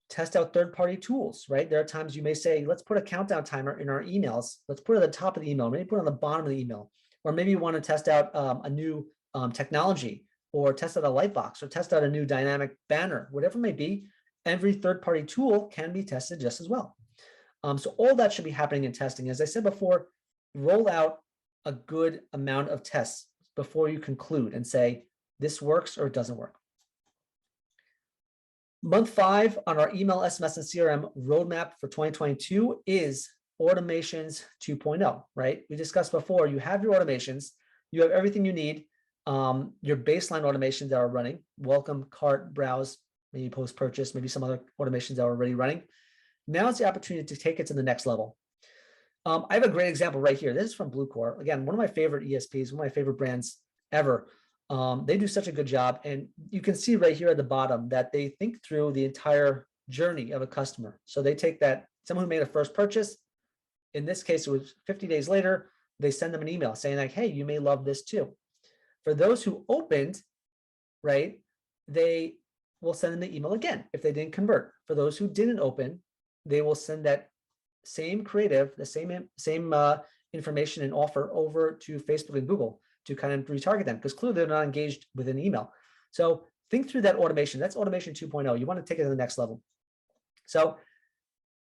Speaker 1: Test out third-party tools, right? There are times you may say, let's put a countdown timer in our emails. Let's put it at the top of the email, maybe put it on the bottom of the email. Or maybe you want to test out a new technology, or test out a light box, or test out a new dynamic banner, whatever it may be. Every third-party tool can be tested just as well. So all that should be happening in testing. As I said before, roll out a good amount of tests before you conclude and say, this works or it doesn't work. Month 5 on our email, SMS, and CRM roadmap for 2022 is automations 2.0, right? We discussed before, you have your automations, you have everything you need, your baseline automations that are running, welcome, cart, browse, maybe post-purchase, maybe some other automations that are already running. Now it's the opportunity to take it to the next level. I have a great example right here. This is from Bluecore. Again, one of my favorite ESPs, one of my favorite brands ever. They do such a good job. And you can see right here at the bottom that they think through the entire journey of a customer. So they take that, someone who made a first purchase, in this case, it was 50 days later, they send them an email saying like, hey, you may love this too. For those who opened, right, they will send them the email again if they didn't convert. For those who didn't open, they will send that same creative, the same information and offer over to Facebook and Google to kind of retarget them, because clearly they're not engaged with an email. So think through that automation. That's automation 2.0. You want to take it to the next level. So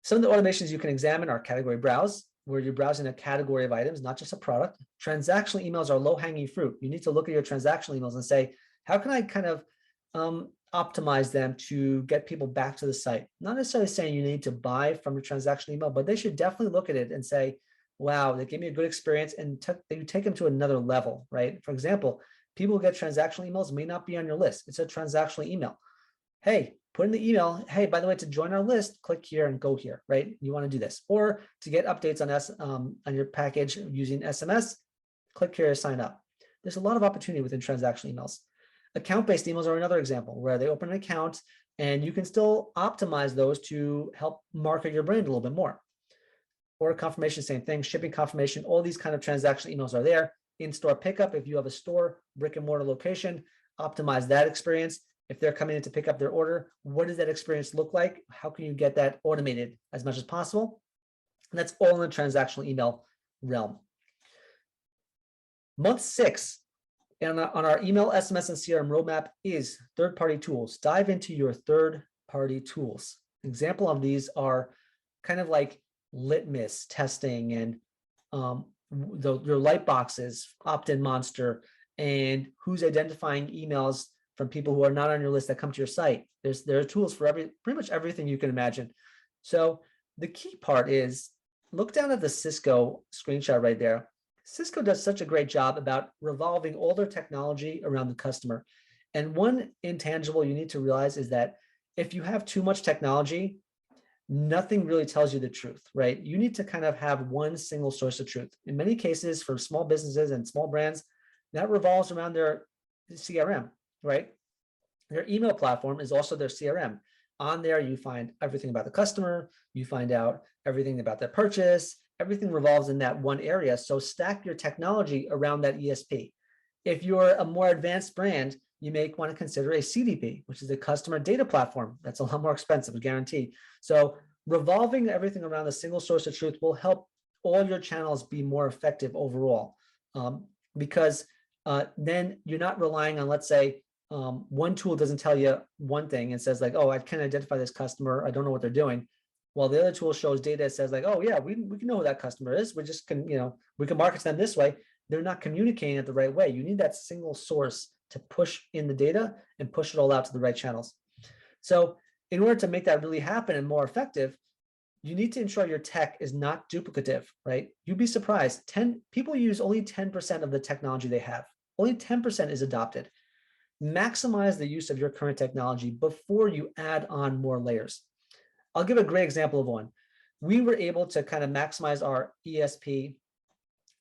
Speaker 1: some of the automations you can examine are category browse, where you're browsing a category of items, not just a product. Transactional emails are low-hanging fruit. You need to look at your transactional emails and say, how can I kind of optimize them to get people back to the site? Not necessarily saying you need to buy from your transactional email, but they should definitely look at it and say, wow, they gave me a good experience, and you take them to another level, right? For example, people who get transactional emails may not be on your list. It's a transactional email. Hey, put in the email, hey, by the way, to join our list, click here and go here, right? You want to do this. Or to get updates on your package using SMS, click here to sign up. There's a lot of opportunity within transactional emails. Account-based emails are another example where they open an account and you can still optimize those to help market your brand a little bit more. Order confirmation, same thing. Shipping confirmation, all these kind of transactional emails are there. In-store pickup, if you have a store, brick and mortar location, optimize that experience. If they're coming in to pick up their order, what does that experience look like? How can you get that automated as much as possible? And that's all in the transactional email realm. Month 6 on our email, SMS, and CRM roadmap is third-party tools. Dive into your third-party tools. Example of these are kind of like litmus testing and your light boxes, opt-in monster, and who's identifying emails from people who are not on your list that come to your site. There are tools for pretty much everything you can imagine. So the key part is look down at the Cisco screenshot right there. Cisco does such a great job about revolving all their technology around the customer. And one intangible you need to realize is that if you have too much technology, nothing really tells you the truth, right? You need to kind of have one single source of truth. In many cases, for small businesses and small brands, that revolves around their CRM, right? Their email platform is also their CRM. On there, you find everything about the customer, you find out everything about their purchase, everything revolves in that one area. So stack your technology around that ESP. If you're a more advanced brand, you may want to consider a CDP, which is a customer data platform. That's a lot more expensive, guaranteed. So revolving everything around a single source of truth will help all your channels be more effective overall, because then you're not relying on, let's say, one tool doesn't tell you one thing and says like, oh, I can't identify this customer, I don't know what they're doing. While the other tool shows data that says like, oh yeah, we can know who that customer is. We just can, we can market to them this way. They're not communicating it the right way. You need that single source to push in the data and push it all out to the right channels. So in order to make that really happen and more effective, you need to ensure your tech is not duplicative, right? You'd be surprised. People use only 10% of the technology they have. Only 10% is adopted. Maximize the use of your current technology before you add on more layers. I'll give a great example of one. We were able to kind of maximize our ESP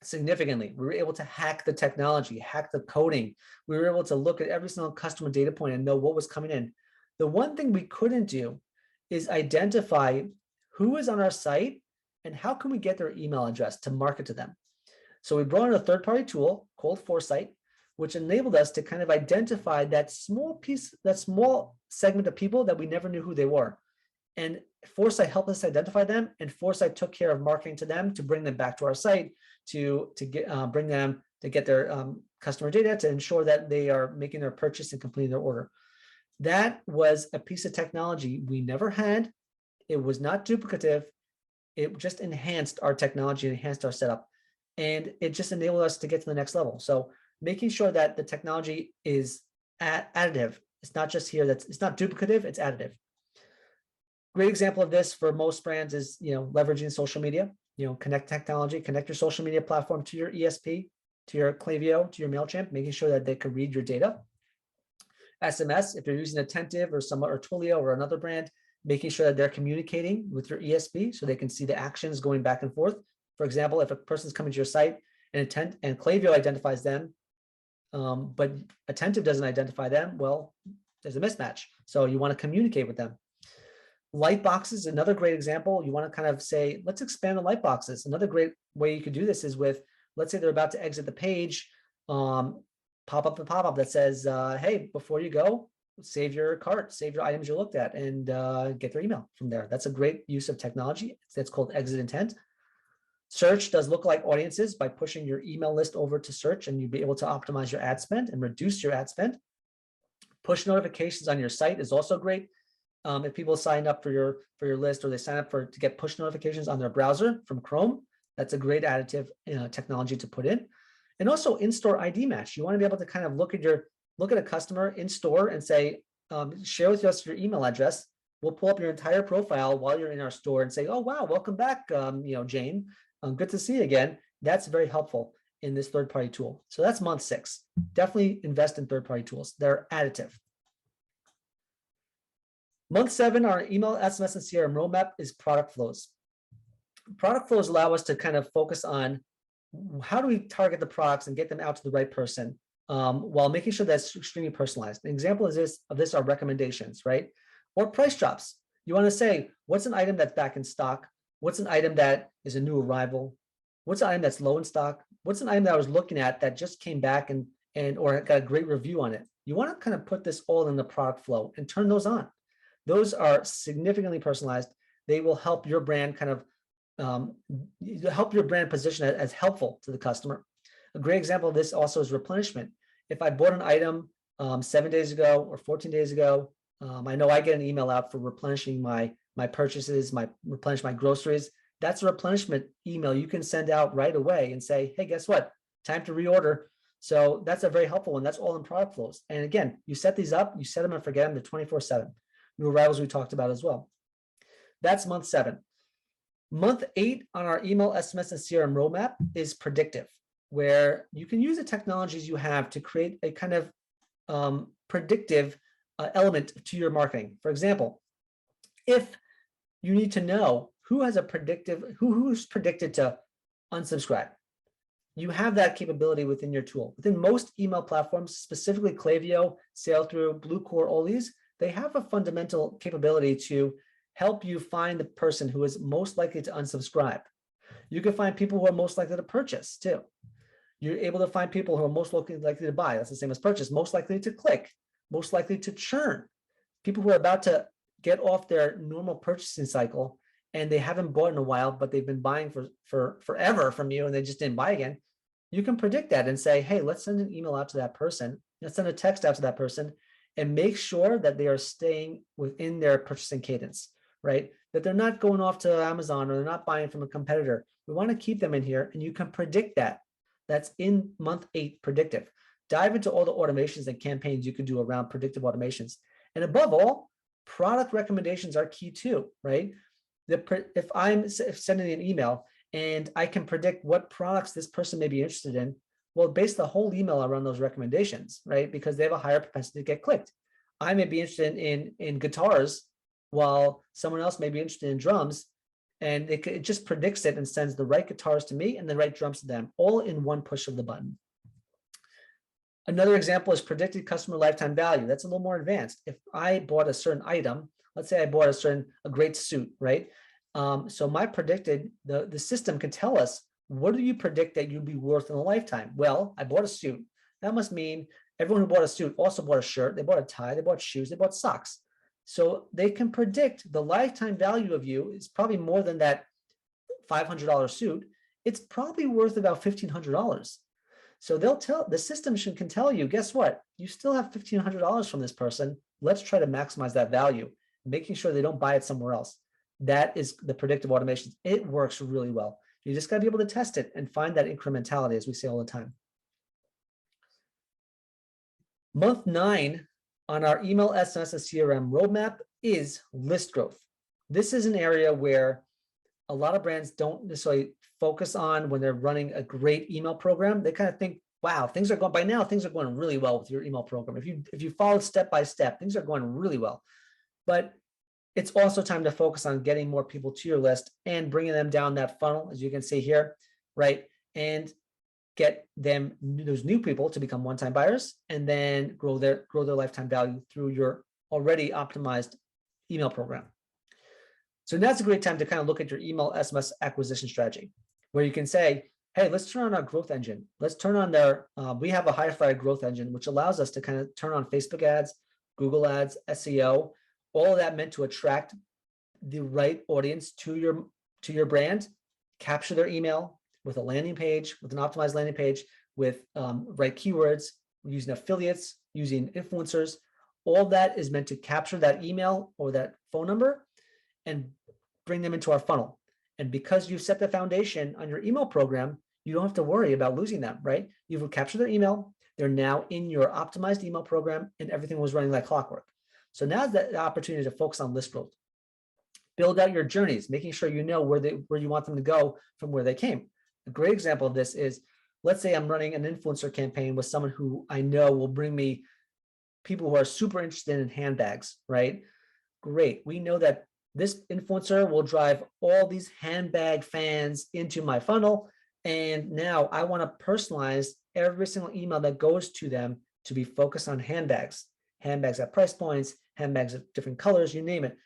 Speaker 1: significantly. We were able to hack the technology, hack the coding. We were able to look at every single customer data point and know what was coming in. The one thing we couldn't do is identify who is on our site and how can we get their email address to market to them. So we brought in a third-party tool called Foresight, which enabled us to kind of identify that small segment of people that we never knew who they were. And Foresight helped us identify them, and Foresight took care of marketing to them to bring them back to our site to bring them to get their customer data to ensure that they are making their purchase and completing their order. That was a piece of technology we never had. It was not duplicative. It just enhanced our technology, enhanced our setup, and it just enabled us to get to the next level. So making sure that the technology is additive. It's not just here, it's not duplicative, it's additive. Great example of this for most brands is, leveraging social media. Connect technology, connect your social media platform to your ESP, to your Klaviyo, to your MailChimp, making sure that they can read your data. SMS, if you're using Attentive or Twilio or another brand, making sure that they're communicating with your ESP so they can see the actions going back and forth. For example, if a person's coming to your site and Klaviyo identifies them, but Attentive doesn't identify them, well, there's a mismatch. So you want to communicate with them. Light boxes, another great example. You want to kind of say, let's expand the light boxes. Another great way you could do this is with, let's say they're about to exit the page, pop up the pop-up that says, hey, before you go, save your cart, save your items you looked at, and get their email from there. That's a great use of technology. That's called exit intent. Search does lookalike audiences by pushing your email list over to search, and you'll be able to optimize your ad spend and reduce your ad spend. Push notifications on your site is also great. If people sign up for your list, or they sign up to get push notifications on their browser from Chrome, that's a great additive technology to put in. And also in-store ID match. You want to be able to kind of look at a customer in store and say, share with us your email address. We'll pull up your entire profile while you're in our store and say, oh wow, welcome back, Jane. Good to see you again. That's very helpful in this third-party tool. So that's month 6. Definitely invest in third-party tools. They're additive. Month 7, our email, SMS, and CRM roadmap is product flows. Product flows allow us to kind of focus on how do we target the products and get them out to the right person, while making sure that's extremely personalized. An example of this are recommendations, right? Or price drops. You want to say, what's an item that's back in stock? What's an item that is a new arrival? What's an item that's low in stock? What's an item that I was looking at that just came back or got a great review on it? You want to kind of put this all in the product flow and turn those on. Those are significantly personalized. They will help your brand position it as helpful to the customer. A great example of this also is replenishment. If I bought an item 7 days ago or 14 days ago, I know I get an email out for replenishing my purchases, replenish my groceries. That's a replenishment email you can send out right away and say, hey, guess what? Time to reorder. So that's a very helpful one. That's all in product flows. And again, you set these up, you set them and forget them. They're 24/7. New arrivals we talked about as well. That's month 7. Month 8 on our email, SMS, and CRM roadmap is predictive, where you can use the technologies you have to create a kind of predictive element to your marketing. For example, if you need to know who's predicted to unsubscribe, you have that capability within your tool. Within most email platforms, specifically Klaviyo, Sailthrough, Bluecore, all these, they have a fundamental capability to help you find the person who is most likely to unsubscribe. You can find people who are most likely to purchase too. You're able to find people who are most likely to buy. That's the same as purchase. Most likely to click, most likely to churn. People who are about to get off their normal purchasing cycle and they haven't bought in a while, but they've been buying for forever from you and they just didn't buy again. You can predict that and say, hey, let's send an email out to that person. Let's send a text out to that person and make sure that they are staying within their purchasing cadence, right? That they're not going off to Amazon or they're not buying from a competitor. We want to keep them in here, and you can predict that. That's in month 8 predictive. Dive into all the automations and campaigns you can do around predictive automations. And above all, product recommendations are key too, right? If I'm sending an email and I can predict what products this person may be interested in, well, base the whole email around those recommendations, right? Because they have a higher propensity to get clicked. I may be interested in guitars while someone else may be interested in drums, and it just predicts it and sends the right guitars to me and the right drums to them, all in one push of the button. Another example is predicted customer lifetime value. That's a little more advanced. If I bought a certain item, let's say I bought a great suit, right? So my predicted, the system can tell us, what do you predict that you'd be worth in a lifetime? Well, I bought a suit. That must mean everyone who bought a suit also bought a shirt, they bought a tie, they bought shoes, they bought socks. So they can predict the lifetime value of you is probably more than that $500 suit. It's probably worth about $1,500. So the system can tell you, guess what? You still have $1,500 from this person. Let's try to maximize that value, making sure they don't buy it somewhere else. That is the predictive automations. It works really well. You just got to be able to test it and find that incrementality, as we say all the time. Month 9 on our email, SMS, and CRM roadmap is list growth. This is an area where a lot of brands don't necessarily focus on when they're running a great email program. They kind of think, wow, things are going really well with your email program. If you follow step by step, things are going really well. But it's also time to focus on getting more people to your list and bringing them down that funnel, as you can see here, right? And get them, those new people, to become one-time buyers, and then grow their lifetime value through your already optimized email program. So that's a great time to kind of look at your email SMS acquisition strategy, where you can say, hey, let's turn on our growth engine. Let's turn on we have a high-fire growth engine, which allows us to kind of turn on Facebook ads, Google ads, SEO, all of that meant to attract the right audience to your brand, capture their email with a landing page, with an optimized landing page, with right keywords, using affiliates, using influencers. All that is meant to capture that email or that phone number and bring them into our funnel. And because you've set the foundation on your email program, you don't have to worry about losing them, right? You've captured their email. They're now in your optimized email program, and everything was running like clockwork. So now's the opportunity to focus on list growth. Build out your journeys, making sure you know where you want them to go from where they came. A great example of this is, let's say I'm running an influencer campaign with someone who I know will bring me people who are super interested in handbags, right? Great. We know that this influencer will drive all these handbag fans into my funnel. And now I want to personalize every single email that goes to them to be focused on handbags at price points, handbags of different colors, you name it.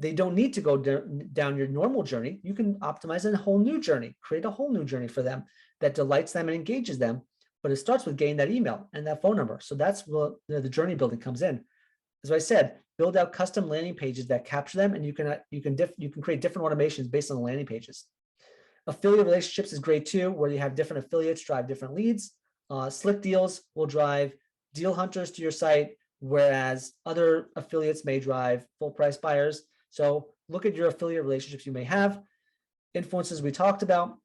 Speaker 1: They don't need to go down your normal journey. You can optimize a whole new journey, create a whole new journey for them that delights them and engages them. But it starts with getting that email and that phone number. So that's where the journey building comes in. As I said, build out custom landing pages that capture them, and you can create different automations based on the landing pages. Affiliate relationships is great too, where you have different affiliates drive different leads. Slick deals will drive deal hunters to your site, whereas other affiliates may drive full price buyers. So look at your affiliate relationships you may have. Influences we talked about.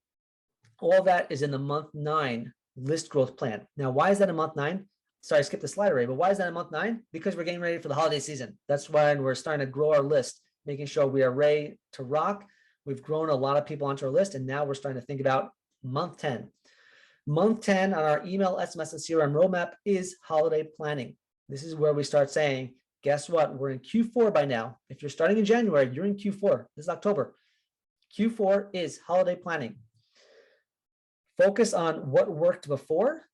Speaker 1: All that is in the month 9 list growth plan. Now, why is that in month 9? Sorry, I skipped the slide array, but why is that in month 9? Because we're getting ready for the holiday season. That's why we're starting to grow our list, making sure we are ready to rock. We've grown a lot of people onto our list, and now we're starting to think about month 10. Month 10 on our email, SMS, and CRM roadmap is holiday planning. This is where we start saying, guess what? We're in Q4 by now. If you're starting in January, you're in Q4. This is October. Q4 is holiday planning. Focus on what worked before,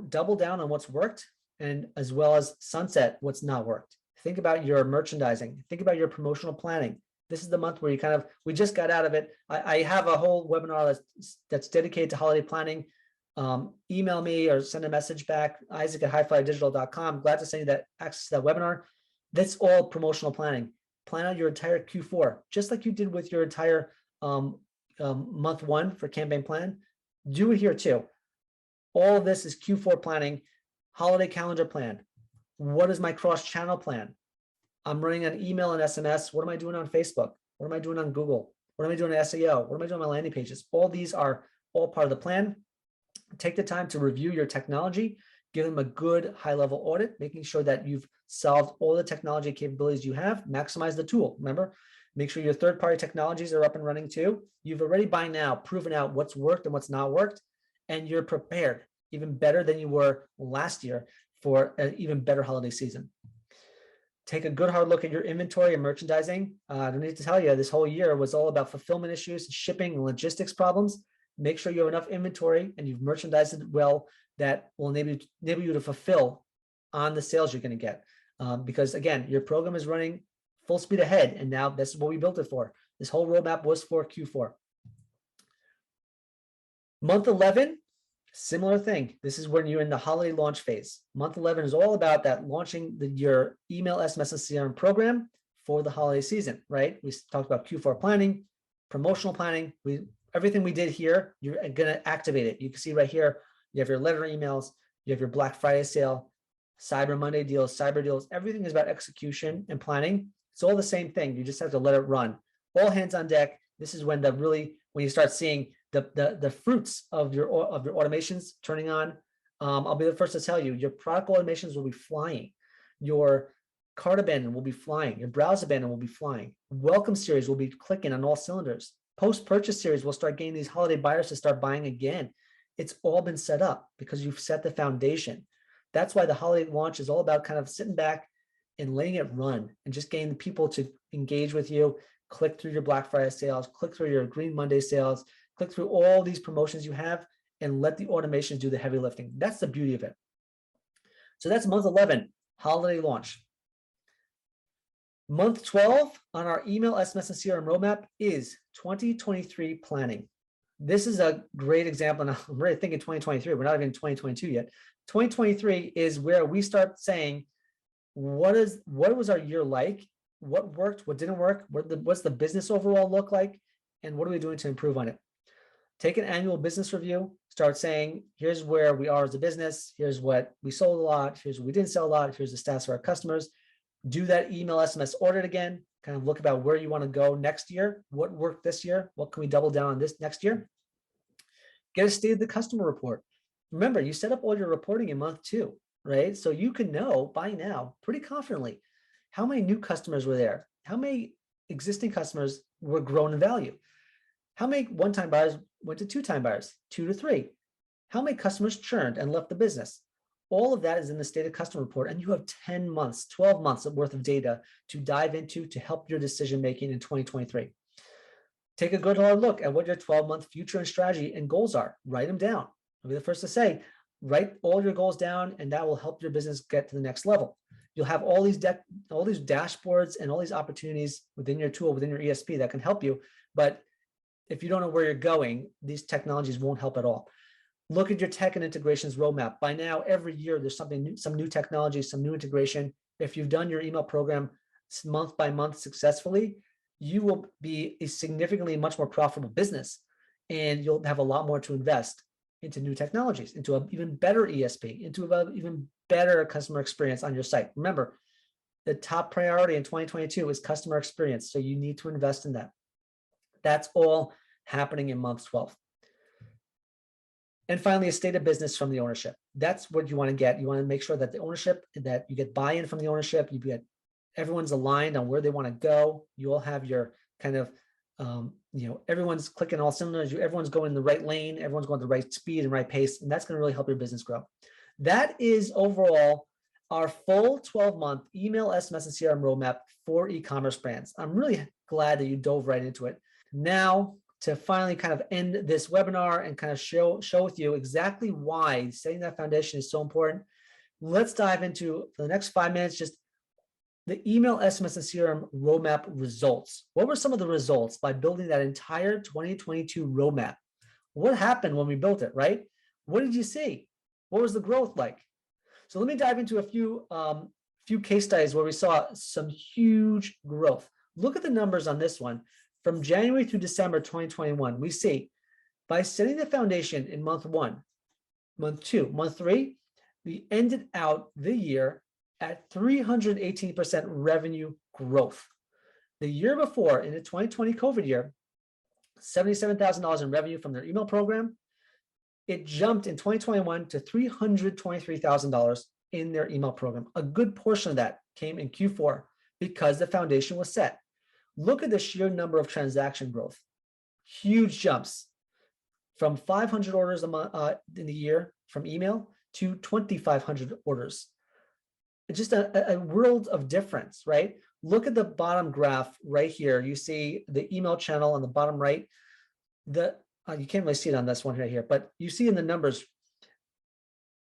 Speaker 1: double down on what's worked, and as well as sunset what's not worked. Think about your merchandising. Think about your promotional planning. This is the month where we just got out of it. I have a whole webinar that's dedicated to holiday planning. Email me or send a message back, isaac@highflydigital.com. Glad to send you that access to that webinar. That's all promotional planning. Plan out your entire Q4, just like you did with your entire month one for campaign plan. Do it here too. All of this is Q4 planning, holiday calendar plan. What is my cross-channel plan? I'm running an email and SMS. What am I doing on Facebook? What am I doing on Google? What am I doing on SEO? What am I doing on my landing pages? All these are all part of the plan. Take the time to review your technology, give them a good high-level audit, making sure that you've solved all the technology capabilities you have, maximize the tool. Remember, make sure your third-party technologies are up and running too. You've already by now proven out what's worked and what's not worked, and you're prepared even better than you were last year for an even better holiday season. Take a good hard look at your inventory and merchandising. I don't need to tell you, this whole year was all about fulfillment issues, shipping, and logistics problems. Make sure you have enough inventory and you've merchandised it well that will enable you to fulfill on the sales you're going to get. Because again, your program is running full speed ahead, and now this is what we built it for. This whole roadmap was for Q4. Month 11, similar thing. This is when you're in the holiday launch phase. Month 11 is all about that launching your email, SMS, and CRM program for the holiday season, right? We talked about Q4 planning, promotional planning. Everything we did here, you're going to activate it. You can see right here, you have your letter emails, you have your Black Friday sale, Cyber Monday deals, cyber deals. Everything is about execution and planning. It's all the same thing. You just have to let it run. All hands on deck. This is when when you start seeing the fruits of your automations turning on. I'll be the first to tell you, your product automations will be flying. Your cart abandon will be flying. Your browse abandon will be flying. Welcome series will be clicking on all cylinders. Post-purchase series will start getting these holiday buyers to start buying again. It's all been set up because you've set the foundation. That's why the holiday launch is all about kind of sitting back and letting it run and just getting the people to engage with you, click through your Black Friday sales, click through your Green Monday sales, click through all these promotions you have, and let the automations do the heavy lifting. That's the beauty of it. So that's month 11, holiday launch. Month 12 on our email, SMS, and CRM roadmap is 2023 planning. This is a great example. And I'm really thinking 2023. We're not even in 2022 yet. 2023 is where we start saying, what was our year like? What worked? What didn't work? What's the business overall look like? And what are we doing to improve on it? Take an annual business review. Start saying, here's where we are as a business. Here's what we sold a lot. Here's what we didn't sell a lot. Here's the stats for our customers. Do that email, SMS audit again. Kind of look about where you want to go next year. What worked this year? What can we double down on this next year? Get a state of the customer report. Remember, you set up all your reporting in month 2, right? So you can know by now pretty confidently how many new customers were there, how many existing customers were grown in value, how many one-time buyers went to two-time buyers, 2 to 3, how many customers churned and left the business. All of that is in the state of customer report, and you have 10 months, 12 months worth of data to dive into to help your decision-making in 2023. Take a good hard look at what your 12-month future and strategy and goals are. Write them down. I'll be the first to say, write all your goals down, and that will help your business get to the next level. You'll have all these dashboards and all these opportunities within your tool, within your ESP that can help you. But if you don't know where you're going, these technologies won't help at all. Look at your tech and integrations roadmap. By now, every year, there's something new, some new technology, some new integration. If you've done your email program month by month successfully, you will be a significantly much more profitable business, and you'll have a lot more to invest into new technologies, into an even better ESP, into an even better customer experience on your site. Remember, the top priority in 2022 is customer experience, so you need to invest in that. That's all happening in month 12. And finally, a state of business from the ownership. That's what you want to get. You want to make sure that the ownership, that you get buy-in from the ownership, you get everyone's aligned on where they want to go. You all have your kind of, everyone's clicking all cylinders. Everyone's going in the right lane. Everyone's going at the right speed and right pace. And that's going to really help your business grow. That is overall our full 12-month email, SMS, and CRM roadmap for e-commerce brands. I'm really glad that you dove right into it. Now, to finally kind of end this webinar and kind of show with you exactly why setting that foundation is so important. Let's dive into, for the next 5 minutes, just the email, SMS, and CRM roadmap results. What were some of the results by building that entire 2022 roadmap? What happened when we built it, right? What did you see? What was the growth like? So let me dive into a few case studies where we saw some huge growth. Look at the numbers on this one. From January through December 2021, we see by setting the foundation in month 1, month 2, month 3, we ended out the year at 318% revenue growth. The year before, in the 2020 COVID year, $77,000 in revenue from their email program. It jumped in 2021 to $323,000 in their email program. A good portion of that came in Q4 because the foundation was set. Look at the sheer number of transaction growth. Huge jumps from 500 orders a month in the year from email to 2,500 orders. It's just a world of difference, right? Look at the bottom graph right here. You see the email channel on the bottom right. You can't really see it on this one right here, but you see in the numbers,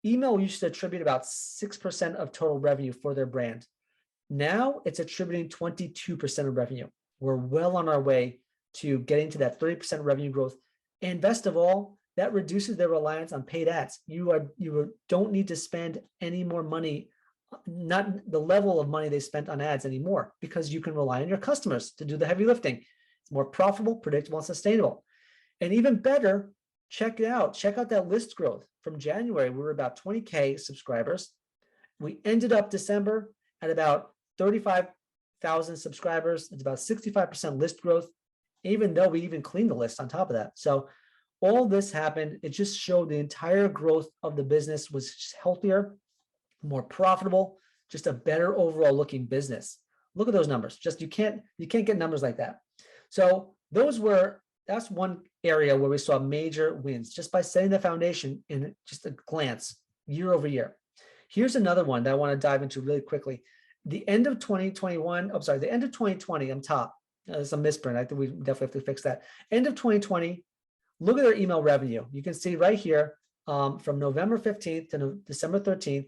Speaker 1: email used to attribute about 6% of total revenue for their brand. Now it's attributing 22% of revenue. We're well on our way to getting to that 30% revenue growth. And best of all, that reduces their reliance on paid ads. You don't need to spend any more money, not the level of money they spent on ads anymore, because you can rely on your customers to do the heavy lifting. It's more profitable, predictable, and sustainable. And even better, check it out. Check out that list growth. From January, we were about 20K subscribers. We ended up December at about 35,000 subscribers. It's about 65% list growth, even though we even cleaned the list on top of that. So all this happened. It just showed the entire growth of the business was just healthier, more profitable, just a better overall looking business. Look at those numbers. Just you can't get numbers like that. So that's one area where we saw major wins just by setting the foundation in just a glance year over year. Here's another one that I want to dive into really quickly. The end of 2021, the end of 2020 on top. There's a misprint. I think we definitely have to fix that. End of 2020, look at their email revenue. You can see right here from November 15th to December 13th,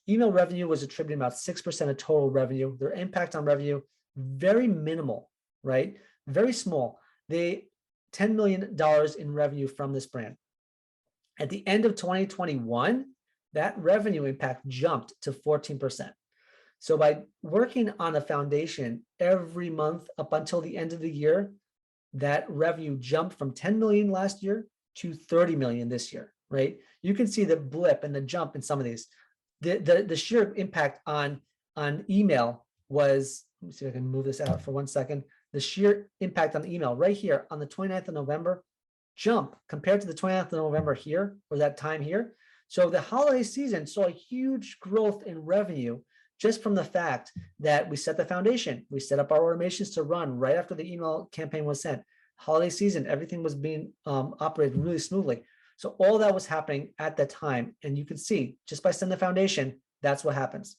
Speaker 1: email revenue was attributing about 6% of total revenue. Their impact on revenue, very minimal, right? Very small. They $10 million in revenue from this brand. At the end of 2021, that revenue impact jumped to 14%. So by working on a foundation every month up until the end of the year, that revenue jumped from 10 million last year to 30 million this year, right? You can see the blip and the jump in some of these. The sheer impact on email was, let me see if I can move this out for 1 second. The sheer impact on email right here on the 29th of November jump compared to the 29th of November here, or that time here. So the holiday season saw a huge growth in revenue just from the fact that we set the foundation. We set up our automations to run right after the email campaign was sent. Holiday season, everything was being operated really smoothly. So all that was happening at that time. And you can see just by setting the foundation, that's what happens.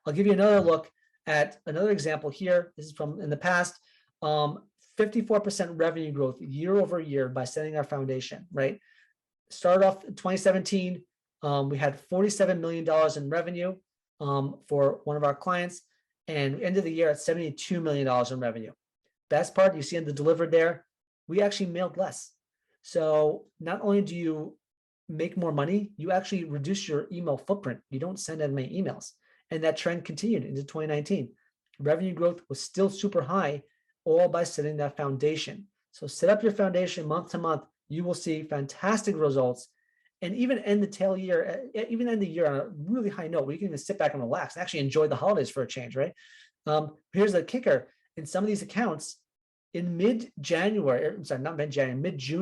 Speaker 1: I'll give you another look at another example here. This is from in the past. 54% revenue growth year over year by setting our foundation, right? Started off in 2017, we had $47 million in revenue for one of our clients, and ended the year at $72 million in revenue. Best part, you see in the delivered there, we actually mailed less. So not only do you make more money, you actually reduce your email footprint. You don't send as many emails. And that trend continued into 2019. Revenue growth was still super high, all by setting that foundation. So set up your foundation month to month. You will see fantastic results, and even end the year on a really high note where you can even sit back and relax and actually enjoy the holidays for a change, right? Here's the kicker. In some of these accounts, in mid-June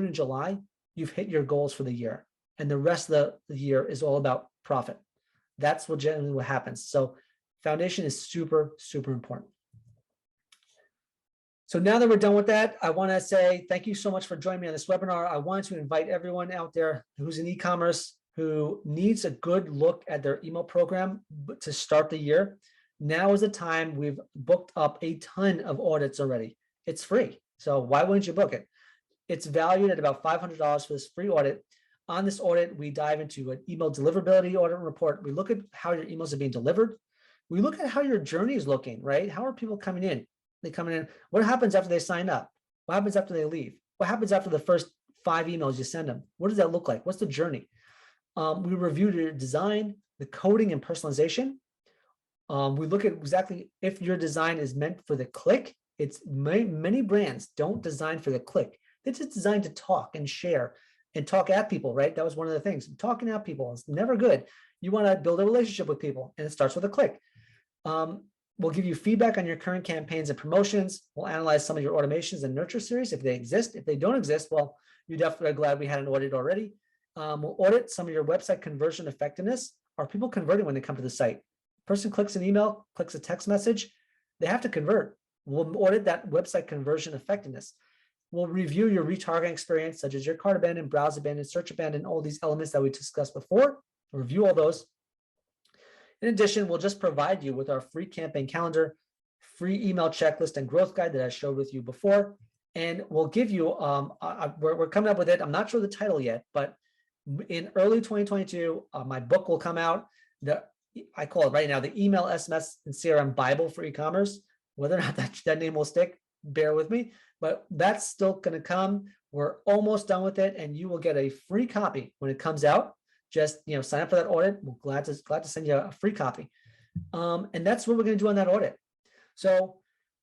Speaker 1: and July, you've hit your goals for the year. And the rest of the year is all about profit. That's generally what happens. So foundation is super, super important. So now that we're done with that, I want to say thank you so much for joining me on this webinar. I want to invite everyone out there who's in e-commerce, who needs a good look at their email program to start the year. Now is the time. We've booked up a ton of audits already. It's free. So why wouldn't you book it? It's valued at about $500 for this free audit. On this audit, we dive into an email deliverability audit report. We look at how your emails are being delivered. We look at how your journey is looking, right? How are people coming in? They coming in. What happens after they sign up? What happens after they leave? What happens after the first 5 emails you send them? What does that look like? What's the journey? We reviewed your design, the coding and personalization. We look at exactly if your design is meant for the click. It's many brands don't design for the click. They're just designed to talk and share and talk at people, right? That was one of the things. Talking at people is never good. You want to build a relationship with people, and it starts with a click. We'll give you feedback on your current campaigns and promotions. We'll analyze some of your automations and nurture series if they exist. If they don't exist, well, you definitely are glad we had an audit already. We'll audit some of your website conversion effectiveness. Are people converting when they come to the site? Person clicks an email, clicks a text message, they have to convert. We'll audit that website conversion effectiveness. We'll review your retargeting experience, such as your cart abandon, browse abandon, search abandon, all these elements that we discussed before. We'll review all those. In addition, we'll just provide you with our free campaign calendar, free email checklist and growth guide that I showed with you before. And we'll give you, we're coming up with it. I'm not sure the title yet, but in early 2022, my book will come out. I call it right now the Email, SMS, and CRM Bible for e-commerce. Whether or not that name will stick, bear with me, but that's still going to come. We're almost done with it, and you will get a free copy when it comes out. Just sign up for that audit. We're glad to send you a free copy, and that's what we're going to do on that audit. So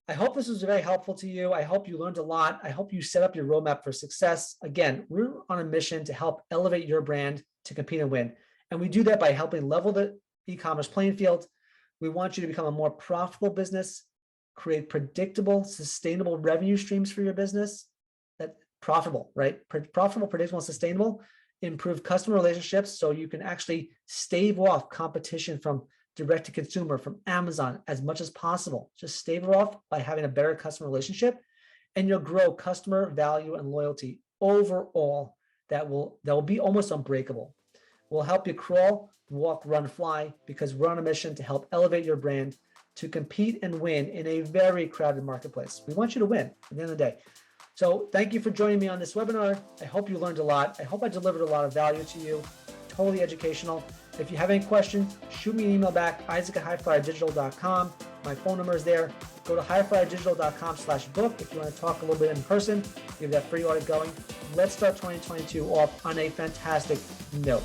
Speaker 1: I hope this was very helpful to you. I hope you learned a lot. I hope you set up your roadmap for success. Again, we're on a mission to help elevate your brand to compete and win, and we do that by helping level the e-commerce playing field. We want you to become a more profitable business, create predictable, sustainable revenue streams for your business. That profitable, right? Profitable, predictable, and sustainable. Improve customer relationships so you can actually stave off competition from direct to consumer, from Amazon as much as possible. Just stave it off by having a better customer relationship, and you'll grow customer value and loyalty overall. That will be almost unbreakable. We'll help you crawl, walk, run, fly, because we're on a mission to help elevate your brand to compete and win in a very crowded marketplace. We want you to win at the end of the day. So thank you for joining me on this webinar. I hope you learned a lot. I hope I delivered a lot of value to you. Totally educational. If you have any questions, shoot me an email back, isaac@highflyerdigital.com. My phone number is there. Go to highflyerdigital.com/book if you want to talk a little bit in person. Give that free audit going. Let's start 2022 off on a fantastic note.